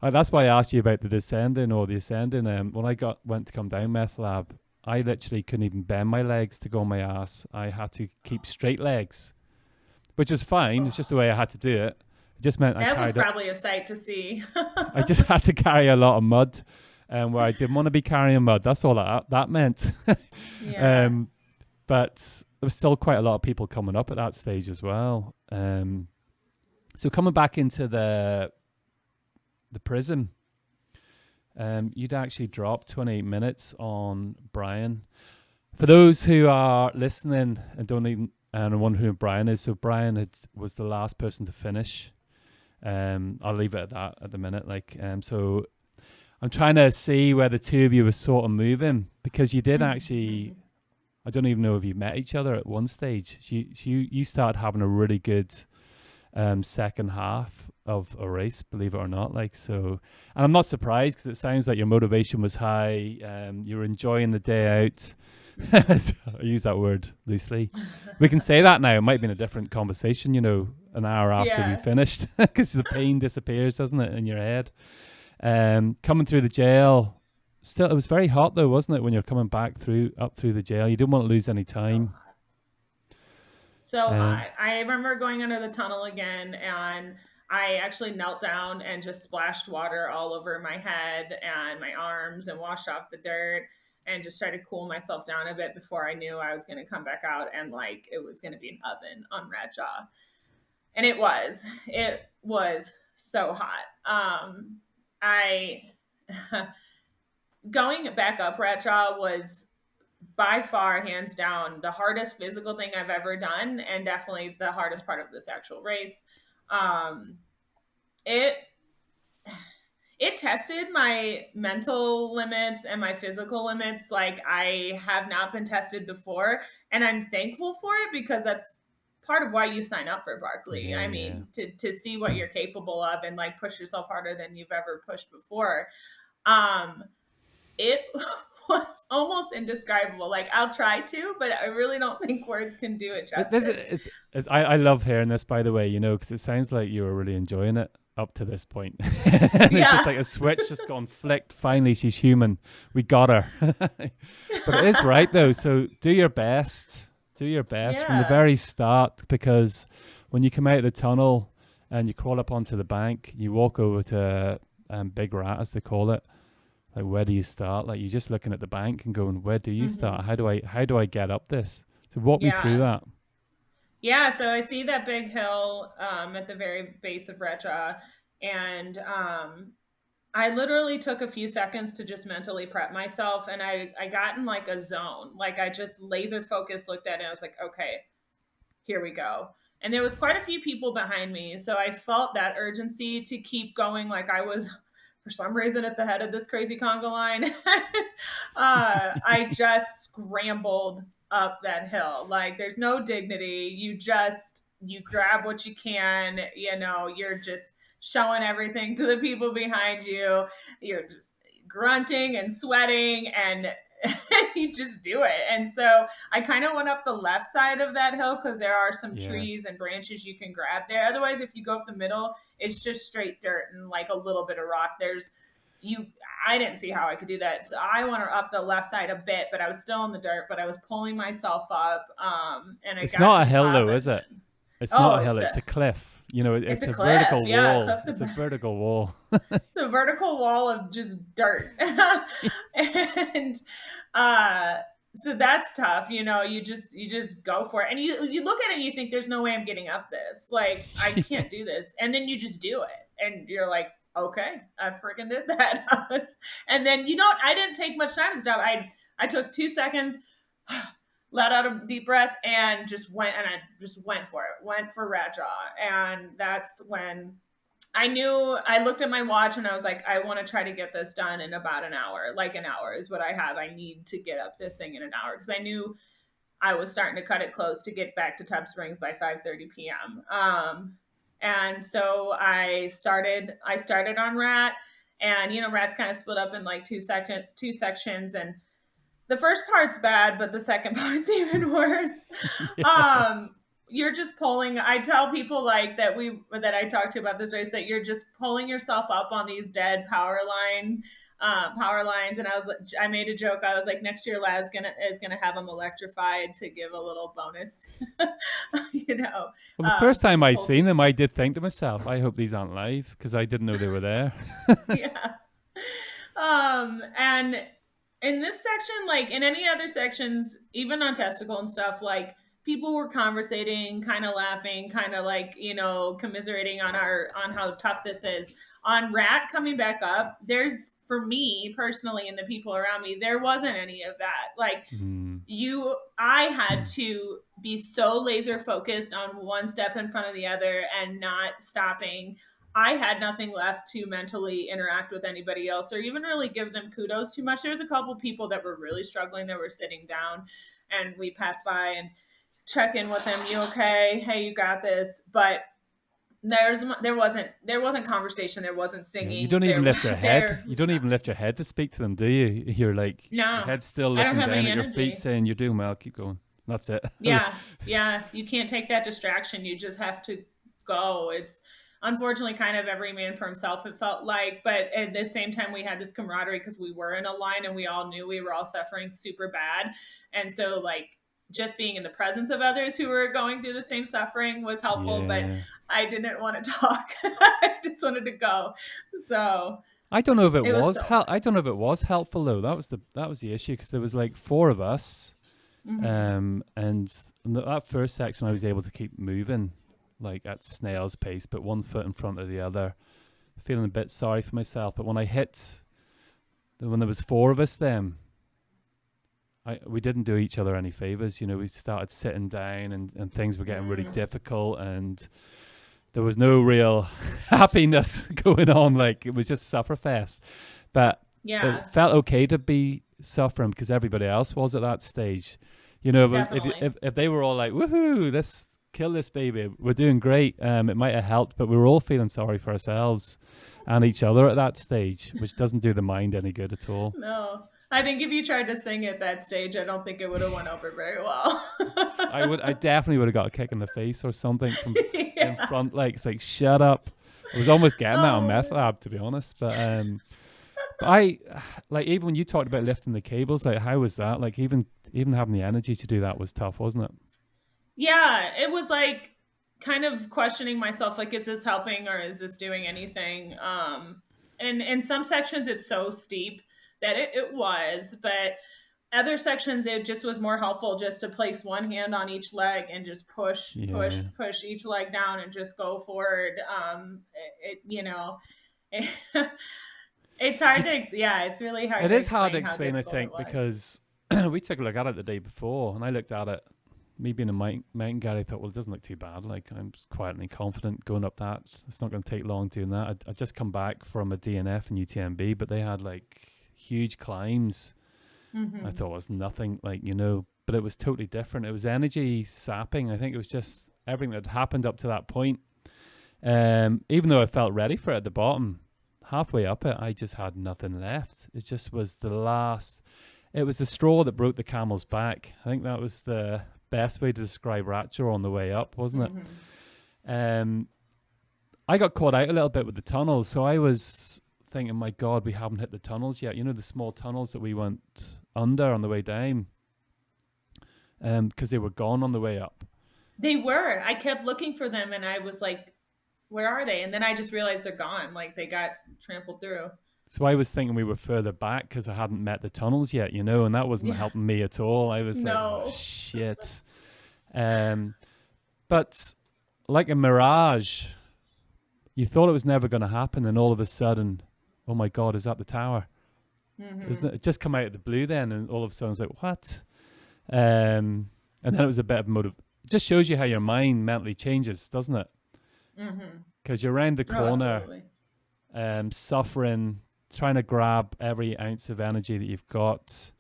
that's why I asked you about the descending or the ascending. When I went to come down Meth Lab, I literally couldn't even bend my legs to go on my ass. I had to keep straight legs, which was fine. It's just the way I had to do it. It just meant I That was carried it. probably a sight to see. I just had to carry a lot of mud, where I didn't want to be carrying mud. That's all that meant. Yeah. um, but there was still quite a lot of people coming up at that stage as well. So coming back into the prison, you'd actually dropped 28 minutes on Brian. For those who are listening and don't even and wonder who Brian is, so Brian was the last person to finish. I'll leave it at that at the minute. So I'm trying to see where the two of you were sort of moving because you did actually. I don't even know if you met each other at one stage. You started having a really good second half of a race, believe it or not. And I'm not surprised because it sounds like your motivation was high. You were enjoying the day out. I use that word loosely. We can say that now. It might be in a different conversation, an hour after we Yeah. finished, because the pain disappears, doesn't it, in your head? Coming through the jail. Still, it was very hot though, wasn't it? When you're coming back up through the jail, you didn't want to lose any So time. so Um, hot. I remember going under the tunnel again and I actually knelt down and just splashed water all over my head and my arms and washed off the dirt and just tried to cool myself down a bit before I knew I was going to come back out and like it was going to be an oven on Red Jaw. And it was so hot. I Going back up Red Jaw was by far, hands down, the hardest physical thing I've ever done, and definitely the hardest part of this actual race. Um, it it tested my mental limits and my physical limits like I have not been tested before, and I'm thankful for it because that's part of why you sign up for Barkley. yeah, I yeah. mean, to see what you're capable of and like push yourself harder than you've ever pushed before. Um, it was almost indescribable. Like I'll try to, but I really don't think words can do it justice. I love hearing this, by the way, because it sounds like you were really enjoying it up to this point. And it's just Yeah. like a switch just gone flicked. Finally, she's human. We got her. But it is right, though. So do your best. Do your best from the Yeah. very start, because when you come out of the tunnel and you crawl up onto the bank, you walk over to Big Rat, as they call it. Like, where do you start? Like, you're just looking at the bank and going, where do you Hmm. start? How do I get up this? So walk me through Yeah. that. Yeah. So I see that big hill at the very base of Recha, and I literally took a few seconds to just mentally prep myself, and I got in like a zone. Like I just laser focused, looked at it, and I was like, okay, here we go. And there was quite a few people behind me, so I felt that urgency to keep going. Like I was, for some reason, at the head of this crazy conga line. I just scrambled up that hill. Like there's no dignity. You grab what you can. You know, you're just showing everything to the people behind you. You're just grunting and sweating, and you just do it. And so I kind of went up the left side of that hill because there are some Yeah. trees and branches you can grab there. Otherwise, if you go up the middle, it's just straight dirt and like a little bit of rock. You I didn't see how I could do that. So I went up the left side a bit, but I was still in the dirt, but I was pulling myself up. And I It's got not to a the hill top, though, is and it? then, It's oh, not a hill. It's a cliff. You know, it's it's a a cliff. vertical Yeah, wall. cliff's It's a vertical wall. it's a vertical wall of just dirt. And uh so that's tough. You know, you just go for it. And you look at it and you think there's no way I'm getting up this. Like I can't do this. And then you just do it. And you're like, okay, I freaking did that. And then I didn't take much time to stop. I took 2 seconds, let out a deep breath, and just went for it. Went for rat jaw. And that's when I looked at my watch and I was like, I want to try to get this done in about an hour. Like an hour is what I have. I need to get up this thing in an hour because I knew I was starting to cut it close to get back to Tub Springs by 5:30 p.m. And so I started on rat, and rat's kind of split up in like two sections, and the first part's bad, but the second part's even worse. Yeah. Um, you're just pulling. I tell people like that I talk to about this race that you're just pulling yourself up on these dead power lines. And I made a joke. I was like, next year, Lad's gonna have them electrified to give a little bonus. you know, Well, the first time I pull seen teeth. them, I did think to myself, I hope these aren't live because I didn't know they were there. Yeah. And in this section, like in any other sections, even on testicle and stuff, like people were conversating, kind of laughing, kind of like, commiserating on how tough this is. On rat coming back up, there's for me personally and the people around me, there wasn't any of that. Like Mm. I had to be so laser focused on one step in front of the other and not stopping. I had nothing left to mentally interact with anybody else or even really give them kudos too much. There was a couple people that were really struggling that were sitting down, and we passed by and check in with them. You okay? Hey, you got this. But there wasn't conversation. There wasn't Yeah, you singing. don't even lift your head. There You was don't even nothing. lift your head to speak to them, do you? You're like your No, head's still I don't looking have down any at your feet, energy. saying you're doing well. Keep going. That's it. Yeah, yeah, you can't take that distraction. You just have to go. It's unfortunately kind of every man for himself, it felt like. But at the same time, we had this camaraderie because we were in a line and we all knew we were all suffering super bad. And so, like, just being in the presence of others who were going through the same suffering was helpful. But Yeah. I didn't want to talk, I just wanted to go. So I don't know if it it was was so hard. I don't know if it was helpful though. That was the issue because there was like four of us, Hmm. and that first section I was able to keep moving, like at snail's pace, but one foot in front of the other, feeling a bit sorry for myself. But when there was four of us, then we didn't do each other any favors. You know, we started sitting down, and things were getting really Mm, difficult, and there was no real happiness going on. Like it was just sufferfest. But yeah, it felt okay to be suffering because everybody else was at that stage. You know, definitely. if they were all like, "Woohoo, let's kill this baby, we're doing great," it might have helped. But we were all feeling sorry for ourselves and each other at that stage, which doesn't do the mind any good at all. No. I think if you tried to sing at that stage, I don't think it would have went over very well. I definitely would have got a kick in the face or something from in Yeah. front. Like it's like, shut up. I was almost getting that on Oh meth man. lab, to be honest. But I like even when you talked about lifting the cables, like how was that? Like even having the energy to do that was tough, wasn't it? Yeah, it was like kind of questioning myself like is this helping or is this doing anything? And in some sections it's so steep that it was, but other sections it just was more helpful just to place one hand on each leg and just Yeah. push each leg down and just go forward. It It's hard to, yeah, it's really hard It to is hard to explain how explain, I difficult it think, was. because we took a look at it the day before, and I looked at it. Me being a mountain guy, I thought, well, it doesn't look too bad. Like, I'm just quietly confident going up that. It's not going to take long doing that. I just come back from a DNF and UTMB, but they had like huge climbs. I Hmm. thought it was nothing, like, but it was totally different. It was energy sapping. I think it was just everything that had happened up to that point. Even though I felt ready for it at the bottom, halfway up it, I just had nothing left. It just was the last. It was the straw that broke the camel's back. I think that was the best way to describe Rapture on the way up, wasn't it? Hmm. Um, I got caught out a little bit with the tunnels, so I was thinking, my God, we haven't hit the tunnels yet. The small tunnels that we went under on the way down, because they were gone on the way up. They were. I kept looking for them and I was like, where are they? And then I just realized they're gone. Like they got trampled through. So I was thinking we were further back because I hadn't met the tunnels yet, and that wasn't Yeah. helping me at all. I was like, oh No. shit. Um, but like a mirage, you thought it was never going to happen, and all of a sudden, oh my God, is that the tower? Hmm. Isn't it? It just come out of the blue then, and all of a sudden it's like, what? And then it was a bit of motive. It just shows you how your mind mentally changes, doesn't it? Hmm. Because you're around the Oh, corner, totally. suffering, trying to grab every ounce of energy that you've got.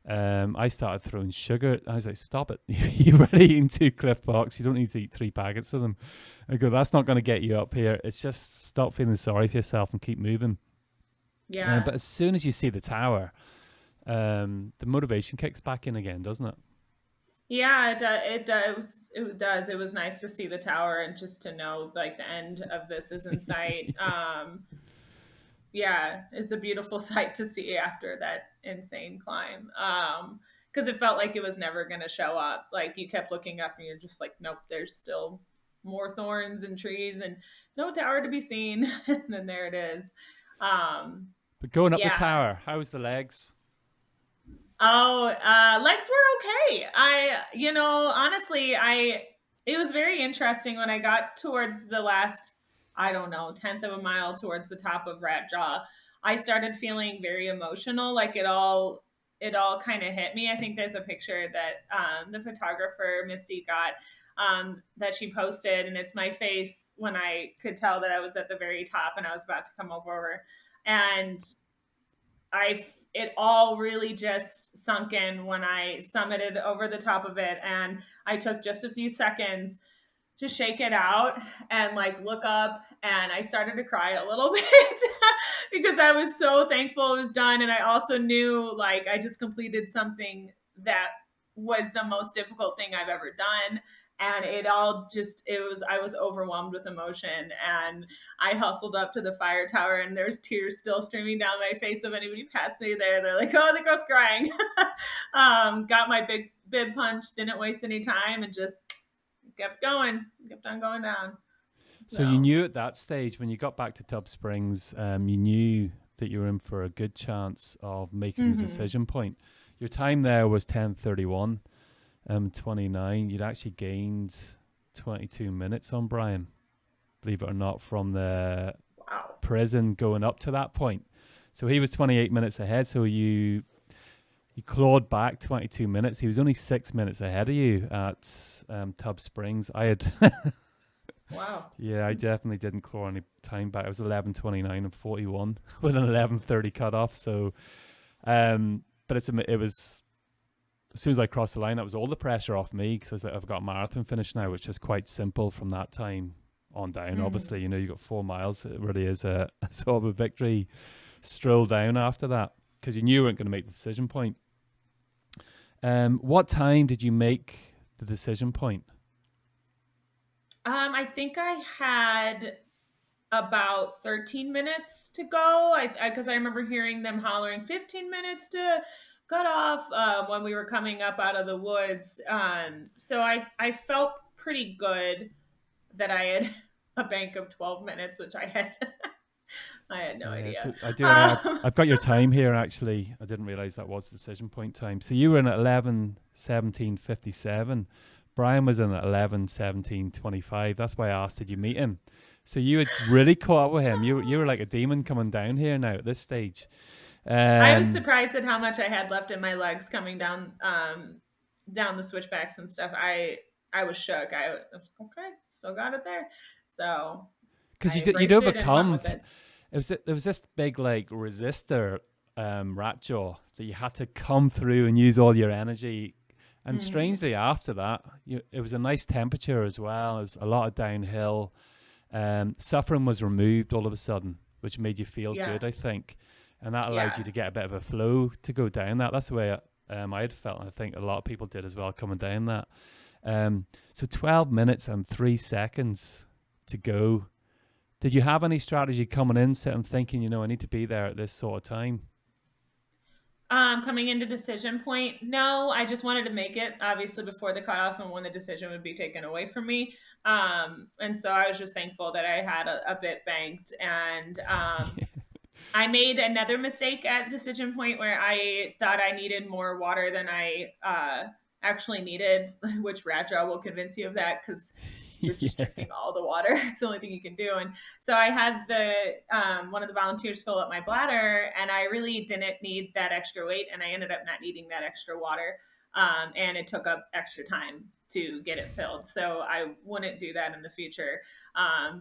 I started throwing sugar. I was like, stop it. You've already eaten 2 Cliff Box. You don't need to eat 3 packets of them. I go, that's not going to get you up here. It's just stop feeling sorry for yourself and keep moving. Yeah. But as soon as you see the tower, the motivation kicks back in again, doesn't it? Yeah, it does. It does. It was nice to see the tower and just to know like the end of this is in sight. Yeah, it's a beautiful sight to see after that insane climb. Because it felt like it was never going to show up. Like you kept looking up and you're just like, nope, there's still more thorns and trees and no tower to be seen. And then there it is. Um, But going up the yeah. tower, how was the legs? Oh, legs were okay. Honestly, it was very interesting when I got towards the last, I don't know, tenth of a mile towards the top of Rat Jaw. I started feeling very emotional. Like it all kind of hit me. I think there's a picture that the photographer Misty got that she posted, and it's my face when I could tell that I was at the very top and I was about to come over, and it all really just sunk in when I summited over the top of it, and I took just a few seconds to shake it out and like look up, and I started to cry a little bit because I was so thankful it was done, and I also knew like I just completed something that was the most difficult thing I've ever done, and I was overwhelmed with emotion, and I hustled up to the fire tower, and there's tears still streaming down my face. If anybody passed me there, they're like, "Oh, the girl's crying." Got my big bib punch, didn't waste any time, and just kept going, kept on going down. So you So, knew at that stage when you got back to Tub Springs, you knew that you were in for a good chance of making the hmm. decision point. Your time there was 10:31, 29. You'd actually gained 22 minutes on Brian, believe it or not, from the Wow. prison going up to that point. So he was 28 minutes ahead. So you clawed back 22 minutes. He was only 6 minutes ahead of you at Tub Springs. I had Wow. Yeah, I definitely didn't claw any time back. I was 11:29 and 41 with an 11:30 cutoff. So, but it was as soon as I crossed the line, that was all the pressure off me because I was like, I've got a marathon finish now, which is quite simple from that time on down. Hmm. Obviously, you got 4 miles. It really is a sort of a victory stroll down after that because you knew you weren't going to make the decision point. What time did you make the decision point? I think I had about 13 minutes to go. Because I remember hearing them hollering 15 minutes to cut off when we were coming up out of the woods. So I felt pretty good that I had a bank of 12 minutes, which I had I had no Yeah, idea. so I do, and Um, I've got your time here. Actually, I didn't realize that was the decision point time. So you were in at 11:17:57. Brian was in at 11, 17, 25. That's why I asked, did you meet him? So you had really caught up with him. You were like a demon coming down here now at this stage. I was Um, surprised at how much I had left in my legs coming down down the switchbacks and stuff. I was shook. I was okay, still got it there. So because I you'd embraced it and went with it. there was this big like resistor rat jaw that you had to come through and use all your energy. And Mm-hmm. strangely, after that, it was a nice temperature as well. It was a lot of downhill. Suffering was removed all of a sudden, which made you feel Yeah, good, I think, and that allowed yeah. you to get a bit of a flow to go down that. That's the way I had felt, and I think a lot of people did as well coming down that. So 12 minutes and 3 seconds to go. Did you have any strategy coming in, sitting thinking, I need to be there at this sort of time? Coming into decision point, no, I just wanted to make it obviously before the cutoff and when the decision would be taken away from me. And so I was just thankful that I had a bit banked. And I made another mistake at decision point where I thought I needed more water than I actually needed, which Raja will convince you of that because you're just Yeah. drinking all the water. It's the only thing you can do. And so I had the one of the volunteers fill up my bladder, and I really didn't need that extra weight, and I ended up not needing that extra water, and it took up extra time to get it filled. So I wouldn't do that in the future.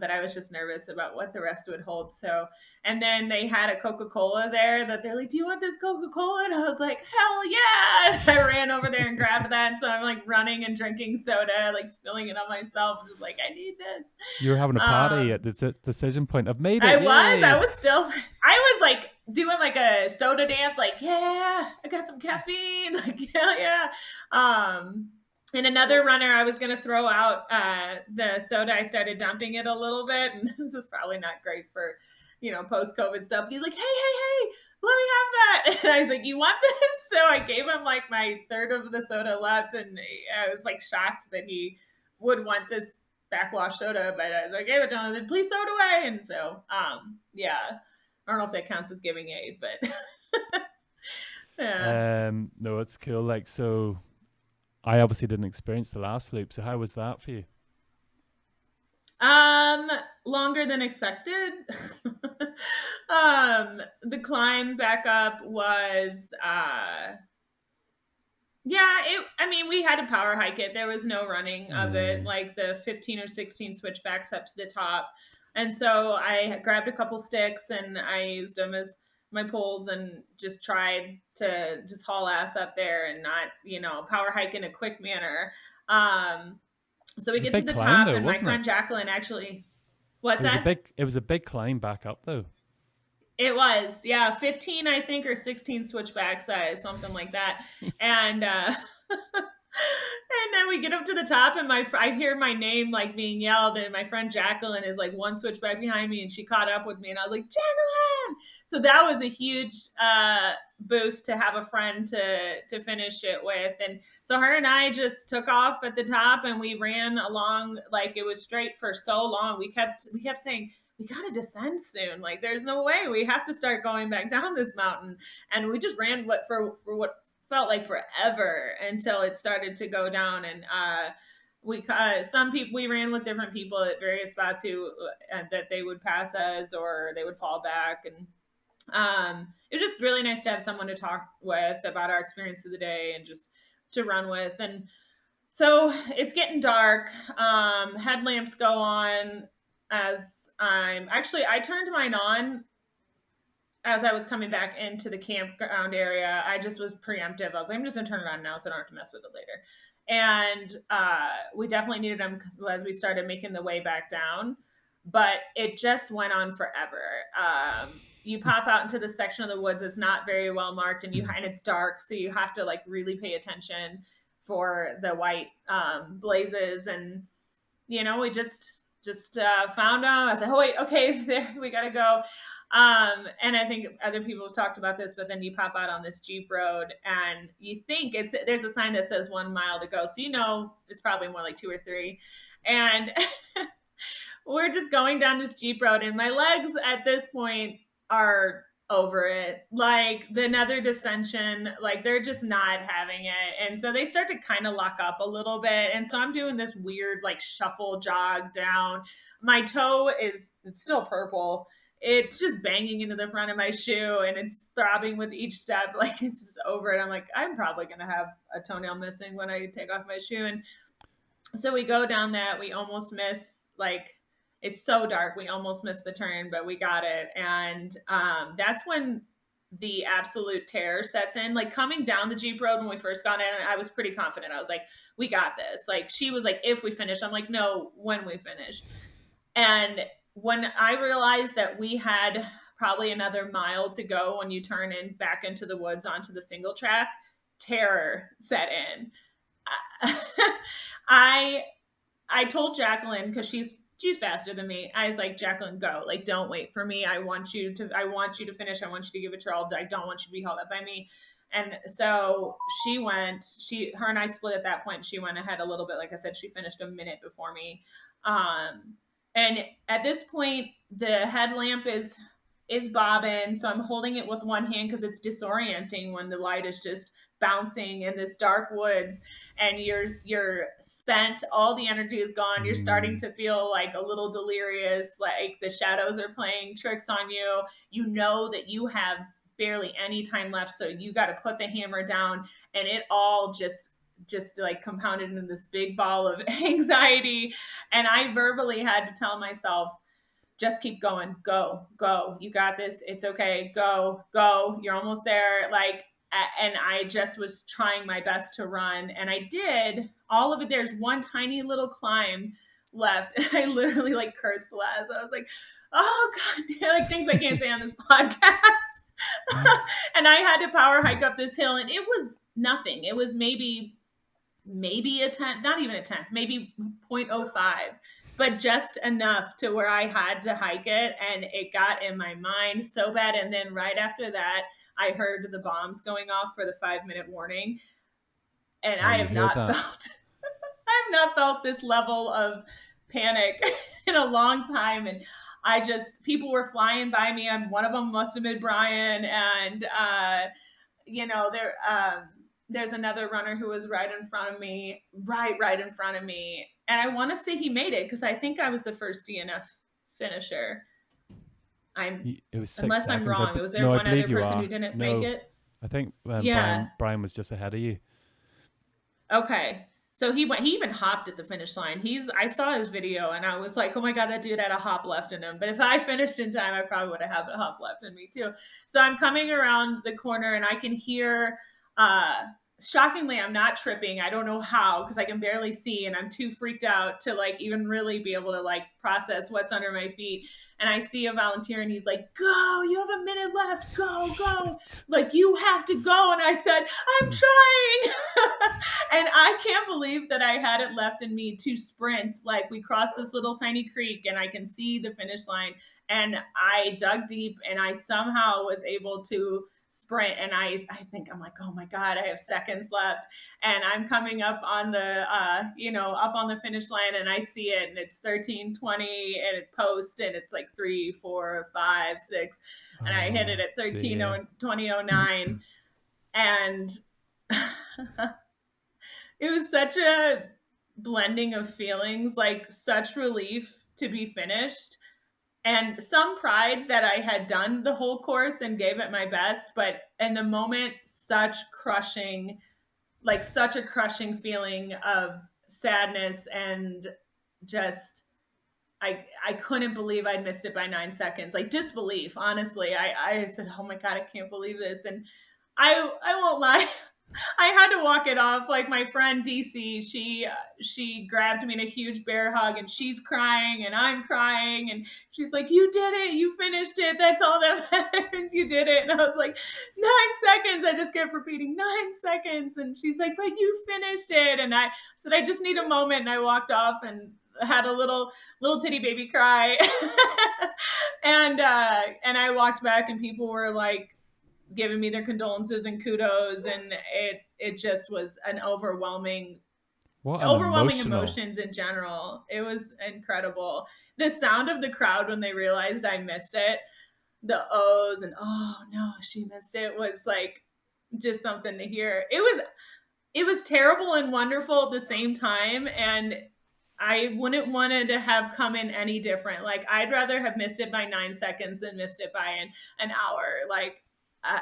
But I was just nervous about what the rest would hold. So, and then they had a Coca Cola there that they're like, "Do you want this Coca Cola?" And I was like, "Hell yeah!" And I ran over there and grabbed that. And so I'm like running and drinking soda, like spilling it on myself, just like I need this. You were having a party at Um, the decision point. I've made I it. was, I Yay. was still, I was like doing like a soda dance, like yeah, I got some caffeine, like hell yeah. And another runner, I was gonna throw out the soda. I started dumping it a little bit, and this is probably not great for post COVID stuff. But he's like, hey, let me have that, and I was like, you want this? So I gave him like my third of the soda left, and I was like shocked that he would want this backwash soda, but as I gave it to him, I said, please throw it away. And so, yeah, I don't know if that counts as giving aid, but yeah. No, it's cool. Like, so I obviously didn't experience the last loop. So how was that for you? Um, Longer than expected. The climb back up was yeah, I mean, we had to power hike it. There was no running of it, Mm. like the 15 or 16 switchbacks up to the top. And so I grabbed a couple sticks and I used them as my poles and just tried to just haul ass up there and not, power hike in a quick manner. So It we was a get to big the climb top though, and my wasn't it? friend Jacqueline actually, what's that? It was a big climb back up though. It was, yeah, 15, I think, or 16 switchback size, something like that. And and then we get up to the top, and I hear my name like being yelled, and my friend Jacqueline is like one switchback behind me, and she caught up with me, and I was like, Jacqueline. So that was a huge boost to have a friend to finish it with, and so her and I just took off at the top, and we ran along like it was straight for so long. We kept saying, we got to descend soon. Like, there's no way. We have to start going back down this mountain. And we just ran for what felt like forever until it started to go down. And some people, we ran with different people at various spots who that they would pass us or they would fall back. And it was just really nice to have someone to talk with about our experience of the day and just to run with. And so it's getting dark. Headlamps go on as I turned mine on as I was coming back into the campground area. I just was preemptive. I was like, I'm just gonna turn it on now so I don't have to mess with it later. And we definitely needed them as we started making the way back down. But it just went on forever. You pop out into this section of the woods that's not very well marked, and it's dark, so you have to like really pay attention for the white blazes. And we just found them. I was like, oh wait, okay, there, we gotta go. And I think other people have talked about this, but then you pop out on this Jeep road and you think there's a sign that says 1 mile to go. So it's probably more like 2 or 3. And we're just going down this Jeep road, and my legs at this point are over it. Like the nether dissension, like they're just not having it. And so they start to kind of lock up a little bit. And so I'm doing this weird like shuffle jog down. My toe is it's still purple. It's just banging into the front of my shoe and it's throbbing with each step. Like it's just over it. I'm like, I'm probably gonna have a toenail missing when I take off my shoe. And so we go down that, we almost miss, like it's so dark, we almost missed the turn, but we got it. And that's when the absolute terror sets in. Like coming down the Jeep road when we first got in, I was pretty confident. I was like, we got this. Like she was like, if we finish, I'm like, no, when we finish. And when I realized that we had probably another mile to go when you turn in back into the woods onto the single track, terror set in. I I told Jacqueline, because she's faster than me. I was like, Jacqueline, go. Like, don't wait for me. I want you to finish. I want you to give it your all. I don't want you to be held up by me. And so her and I split at that point. She went ahead a little bit. Like I said, she finished a minute before me. And at this point, the headlamp is bobbing. So I'm holding it with one hand because it's disorienting when the light is just bouncing in this dark woods and you're spent, all the energy is gone, you're starting to feel like a little delirious, like the shadows are playing tricks on you, you know that you have barely any time left, so you got to put the hammer down, and it all just like compounded into this big ball of anxiety. And I verbally had to tell myself, just keep going, go, you got this, it's okay, go, you're almost there. Like, and I just was trying my best to run, and I did all of it. There's one tiny little climb left. I literally like cursed Laz. I was like, oh god, like things I can't say on this podcast. And I had to power hike up this hill, and it was nothing. It was maybe a tenth, not even a tenth, maybe 0.05, but just enough to where I had to hike it, and it got in my mind so bad. And then right after that, I heard the bombs going off for the 5-minute warning, and I have not felt this level of panic in a long time. And people were flying by me, and one of them must have been Brian, and there's another runner who was right in front of me, right in front of me. And I want to say he made it because I think I was the first DNF finisher. It was 6 unless seconds. I'm wrong. Was there one other person who didn't make it? I think Yeah. Brian was just ahead of you. Okay. So he even hopped at the finish line. I saw his video and I was like, oh my God, that dude had a hop left in him. But if I finished in time, I probably would have had a hop left in me too. So I'm coming around the corner and I can hear, shockingly, I'm not tripping. I don't know how, because I can barely see and I'm too freaked out to like even really be able to like process what's under my feet. And I see a volunteer and he's like, go, you have a minute left. Go. Like, you have to go. And I said, I'm trying. And I can't believe that I had it left in me to sprint. Like, we crossed this little tiny creek and I can see the finish line. And I dug deep and I somehow was able to sprint. And I think I'm like, oh my God, I have seconds left. And I'm coming up on the, up on the finish line and I see it and it's 13:20 and it posts and it's like 3, 4, 5, 6. And I hit it at 13:20:09. And it was such a blending of feelings, like such relief to be finished and some pride that I had done the whole course and gave it my best. But in the moment, such a crushing feeling of sadness and just, I couldn't believe I'd missed it by 9 seconds. Like disbelief, honestly. I said, oh my God, I can't believe this. And I won't lie. I had to walk it off. Like my friend DC, she grabbed me in a huge bear hug and she's crying and I'm crying and she's like, you did it, you finished it, that's all that matters, you did it. And I was like, 9 seconds. I just kept repeating 9 seconds. And she's like, but you finished it. And I said, I just need a moment. And I walked off and had a little titty baby cry. And I walked back and people were like, giving me their condolences and kudos, and it just was an overwhelming emotions in general. It was incredible. The sound of the crowd when they realized I missed it, the O's and oh no, she missed it was like just something to hear. It was terrible and wonderful at the same time, and I wouldn't wanted to have come in any different. Like I'd rather have missed it by 9 seconds than missed it by an hour. Like uh,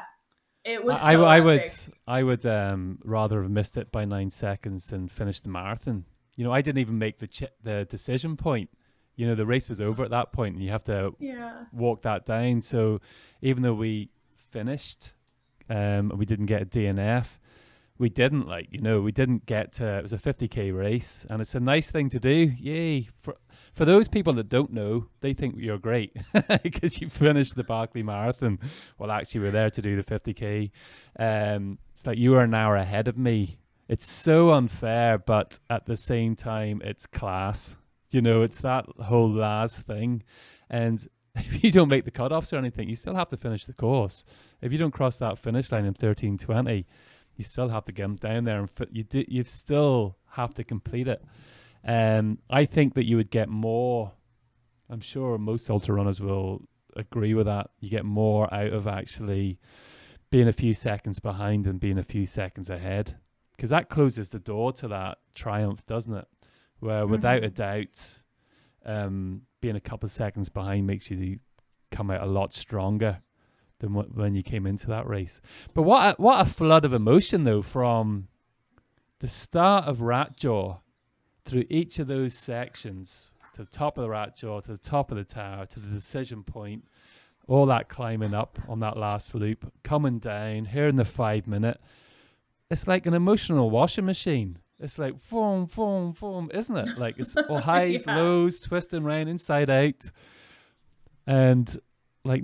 it was I, so I, I would epic. I would rather have missed it by 9 seconds than finish the marathon. You know, I didn't even make the decision point. You know, the race was over at that point, and you have to Yeah. walk that down. So even though we finished, we didn't get a DNF. We didn't we didn't get to. It was a 50k race, and it's a nice thing to do. Yay! For those people that don't know, they think you're great because you finished the Barkley Marathon. Well, actually, we're there to do the 50k. It's like you were an hour ahead of me. It's so unfair, but at the same time, it's class. You know, it's that whole last thing, and if you don't make the cutoffs or anything, you still have to finish the course. If you don't cross that finish line in 13:20, you still have to get them down there, and you still have to complete it. I think that you would get more. I'm sure most ultra runners will agree with that. You get more out of actually being a few seconds behind and being a few seconds ahead, because that closes the door to that triumph, doesn't it? Where without a Mm-hmm. doubt, being a couple of seconds behind makes you come out a lot stronger than when you came into that race. But what a flood of emotion though, from the start of Ratjaw through each of those sections to the top of the Ratjaw, to the top of the tower, to the decision point, all that climbing up on that last loop, coming down, here in the 5 minute. It's like an emotional washing machine. It's like boom, boom, boom, isn't it? Like it's all highs, Yeah. lows, twisting round, inside out, and like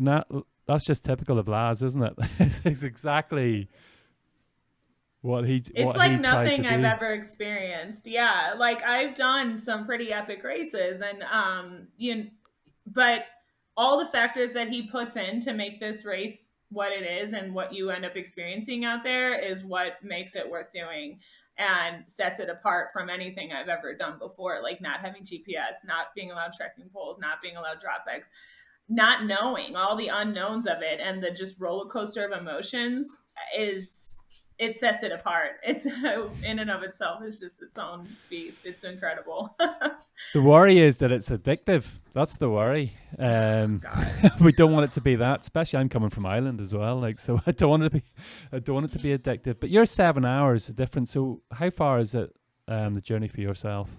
that's just typical of Laz, isn't it? It's exactly what he It's what like he tries to nothing I've do. ever experienced. Yeah, like I've done some pretty epic races, and but all the factors that he puts in to make this race what it is and what you end up experiencing out there is what makes it worth doing and sets it apart from anything I've ever done before. Like not having GPS, not being allowed trekking poles, not being allowed drop bags, not knowing all the unknowns of it, and the just roller coaster of emotions is it sets it apart. It's in and of itself is just its own beast. It's incredible. The worry is that it's addictive. That's the worry. God. We don't want it to be that. Especially, I'm coming from Ireland as well. Like, so I don't want it to be. I don't want it to be addictive. But you're 7 hours different. So how far is it? The journey for yourself?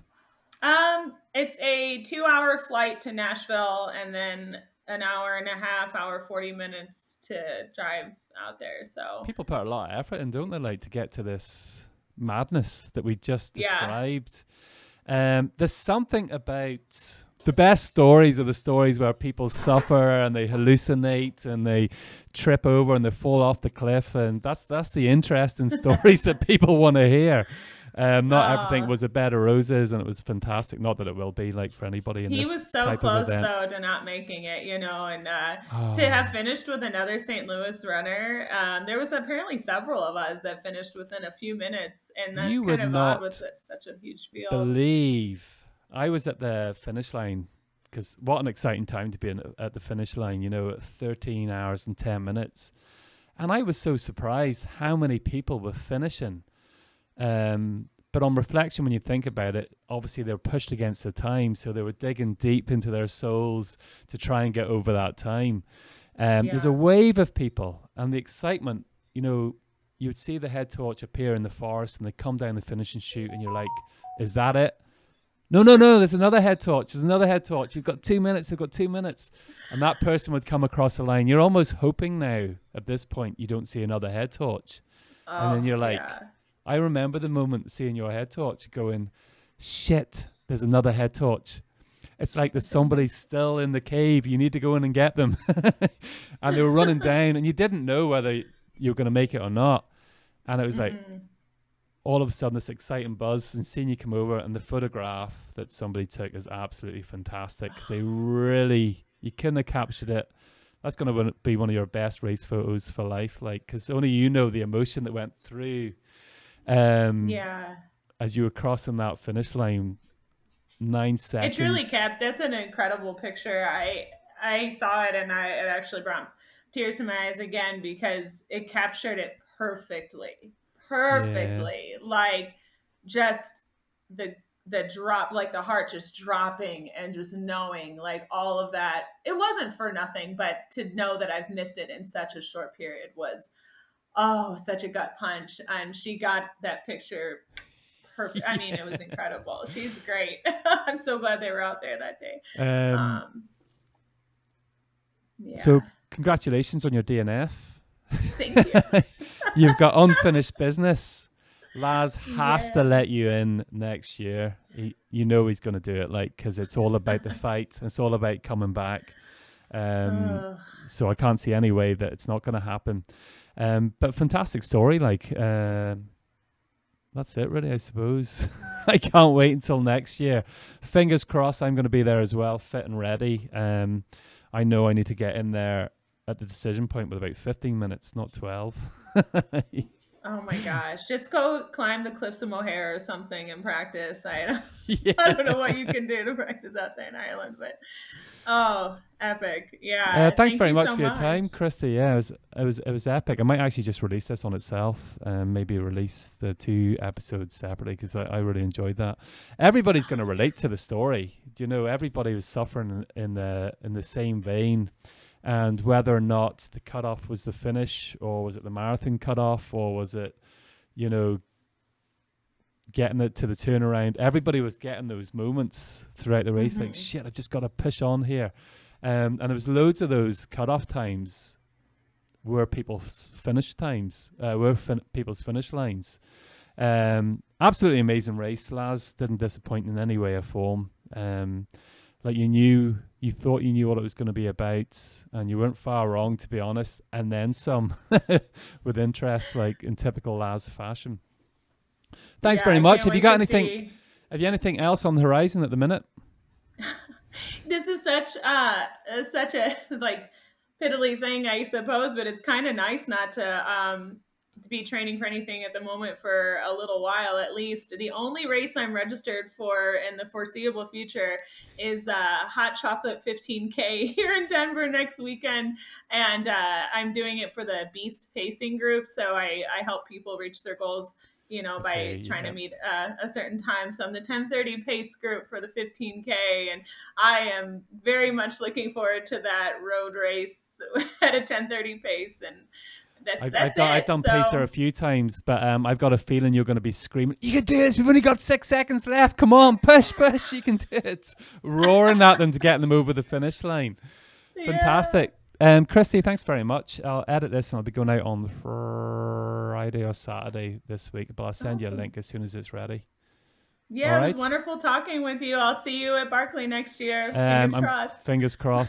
It's a 2 hour flight to Nashville and then an hour and a half, hour 40 minutes to drive out there. So People put a lot of effort in, don't they? Like to get to this madness that we just yeah. described. There's something about the best stories are the stories where people suffer and they hallucinate and they trip over and they fall off the cliff, and that's the interesting stories that people want to hear. Not everything uh, was a bed of roses, and it was fantastic. Not that it will be like for anybody in he this was so type of close event. though to not making it, and to have Oh, finished with another St. Louis runner. There was apparently several of us that finished within a few minutes, and that's you kind would of odd with not such a huge field. believe I was at the finish line, because what an exciting time to be at the finish line, at 13 hours and 10 minutes. And I was so surprised how many people were finishing. But on reflection, when you think about it, obviously they were pushed against the time. So they were digging deep into their souls to try and get over that time. There's a Yeah. wave of people, and the excitement, you would see the head torch appear in the forest and they come down the finishing chute, and you're like, is that it? No, no, no, there's another head torch. There's another head torch. You've got 2 minutes. They've got 2 minutes. And that person would come across the line. You're almost hoping now at this point you don't see another head torch. And then Oh you're like, yeah. I remember the moment seeing your head torch going, shit, there's another head torch. It's like there's somebody still in the cave. You need to go in and get them. And they were running down, and you didn't know whether you were going to make it or not. And it was like, Mm-mm. all of a sudden, this exciting buzz, and seeing you come over, and the photograph that somebody took is absolutely fantastic, because they really, you couldn't have captured it. That's going to be one of your best race photos for life, like, because only you know the emotion that went through um, Yeah. as you were crossing that finish line. nine It truly seconds. kept. That's an incredible picture. I saw it and it actually brought tears to my eyes again because it captured it perfectly, Yeah. perfectly. Like just the the drop, like the heart just dropping and just knowing like all of that. It wasn't for nothing, but to know that I've missed it in such a short period was such a gut punch. And she got that picture perfect. I mean, it was Yeah. incredible. She's great. I'm so glad they were out there that day. Um, Um, so yeah. congratulations on your DNF. Thank you. You've got unfinished business. Laz has to Yeah. let you in next year. You know he's going to do it, like, because it's all about the fight. It's all about coming back. Um, Oh, so I can't see any way that it's not going to happen. But fantastic story. Like, that's it, really, I suppose. I can't wait until next year. Fingers crossed, I'm going to be there as well, fit and ready. I know I need to get in there at the decision point with about 15 minutes, not 12. oh my gosh. Just go climb the cliffs of Moher or something and practice. I don't know Yeah. what you can do to practice out there in Ireland, but oh, epic. Yeah. Thanks Thank very you much so for your much. time, Kristi. Yeah, it was epic. I might actually just release this on itself, and maybe release the 2 episodes separately because I really enjoyed that. Everybody's going to relate to the story. Do you know? Everybody was suffering in the same vein, and whether or not the cutoff was the finish, or was it the marathon cutoff, or was it, you know, getting it to the turnaround. Everybody was getting those moments throughout the race, like, Hmm. shit, I've just got to push on here. And there was loads of those cutoff times were people's finish times, people's finish lines. Absolutely amazing race. Laz didn't disappoint in any way or form. Like you thought you knew what it was going to be about, and you weren't far wrong, to be honest. And then some, with interest, like in typical Laz fashion. Thanks Yeah, very I much. can't Have you wait got to anything? see. Have you anything else on the horizon at the minute? This is such a like piddly thing, I suppose, but it's kind of nice not to be training for anything at the moment for a little while at least. The only race I'm registered for in the foreseeable future is Hot Chocolate 15K here in Denver next weekend, and I'm doing it for the Beast Pacing Group. So I help people reach their goals, Okay, by trying to yeah. meet a certain time. So I'm the 10:30 pace group for the 15K, and I am very much looking forward to that road race at a 10:30 pace, and that's I've that's done I've it. done pacer a So few times, but I've got a feeling you're going to be screaming, "You can do this! We've only got 6 seconds left. Come on, push, push! You can do it!" Roaring at them to get them over the finish line. yeah, Fantastic. Kristi, thanks very much. I'll edit this and I'll be going out on Friday or Saturday this week, but I'll send you a awesome. link as soon as it's ready. All Yeah, it was right. wonderful talking with you. I'll see you at Barkley next year. Fingers I'm crossed. fingers crossed.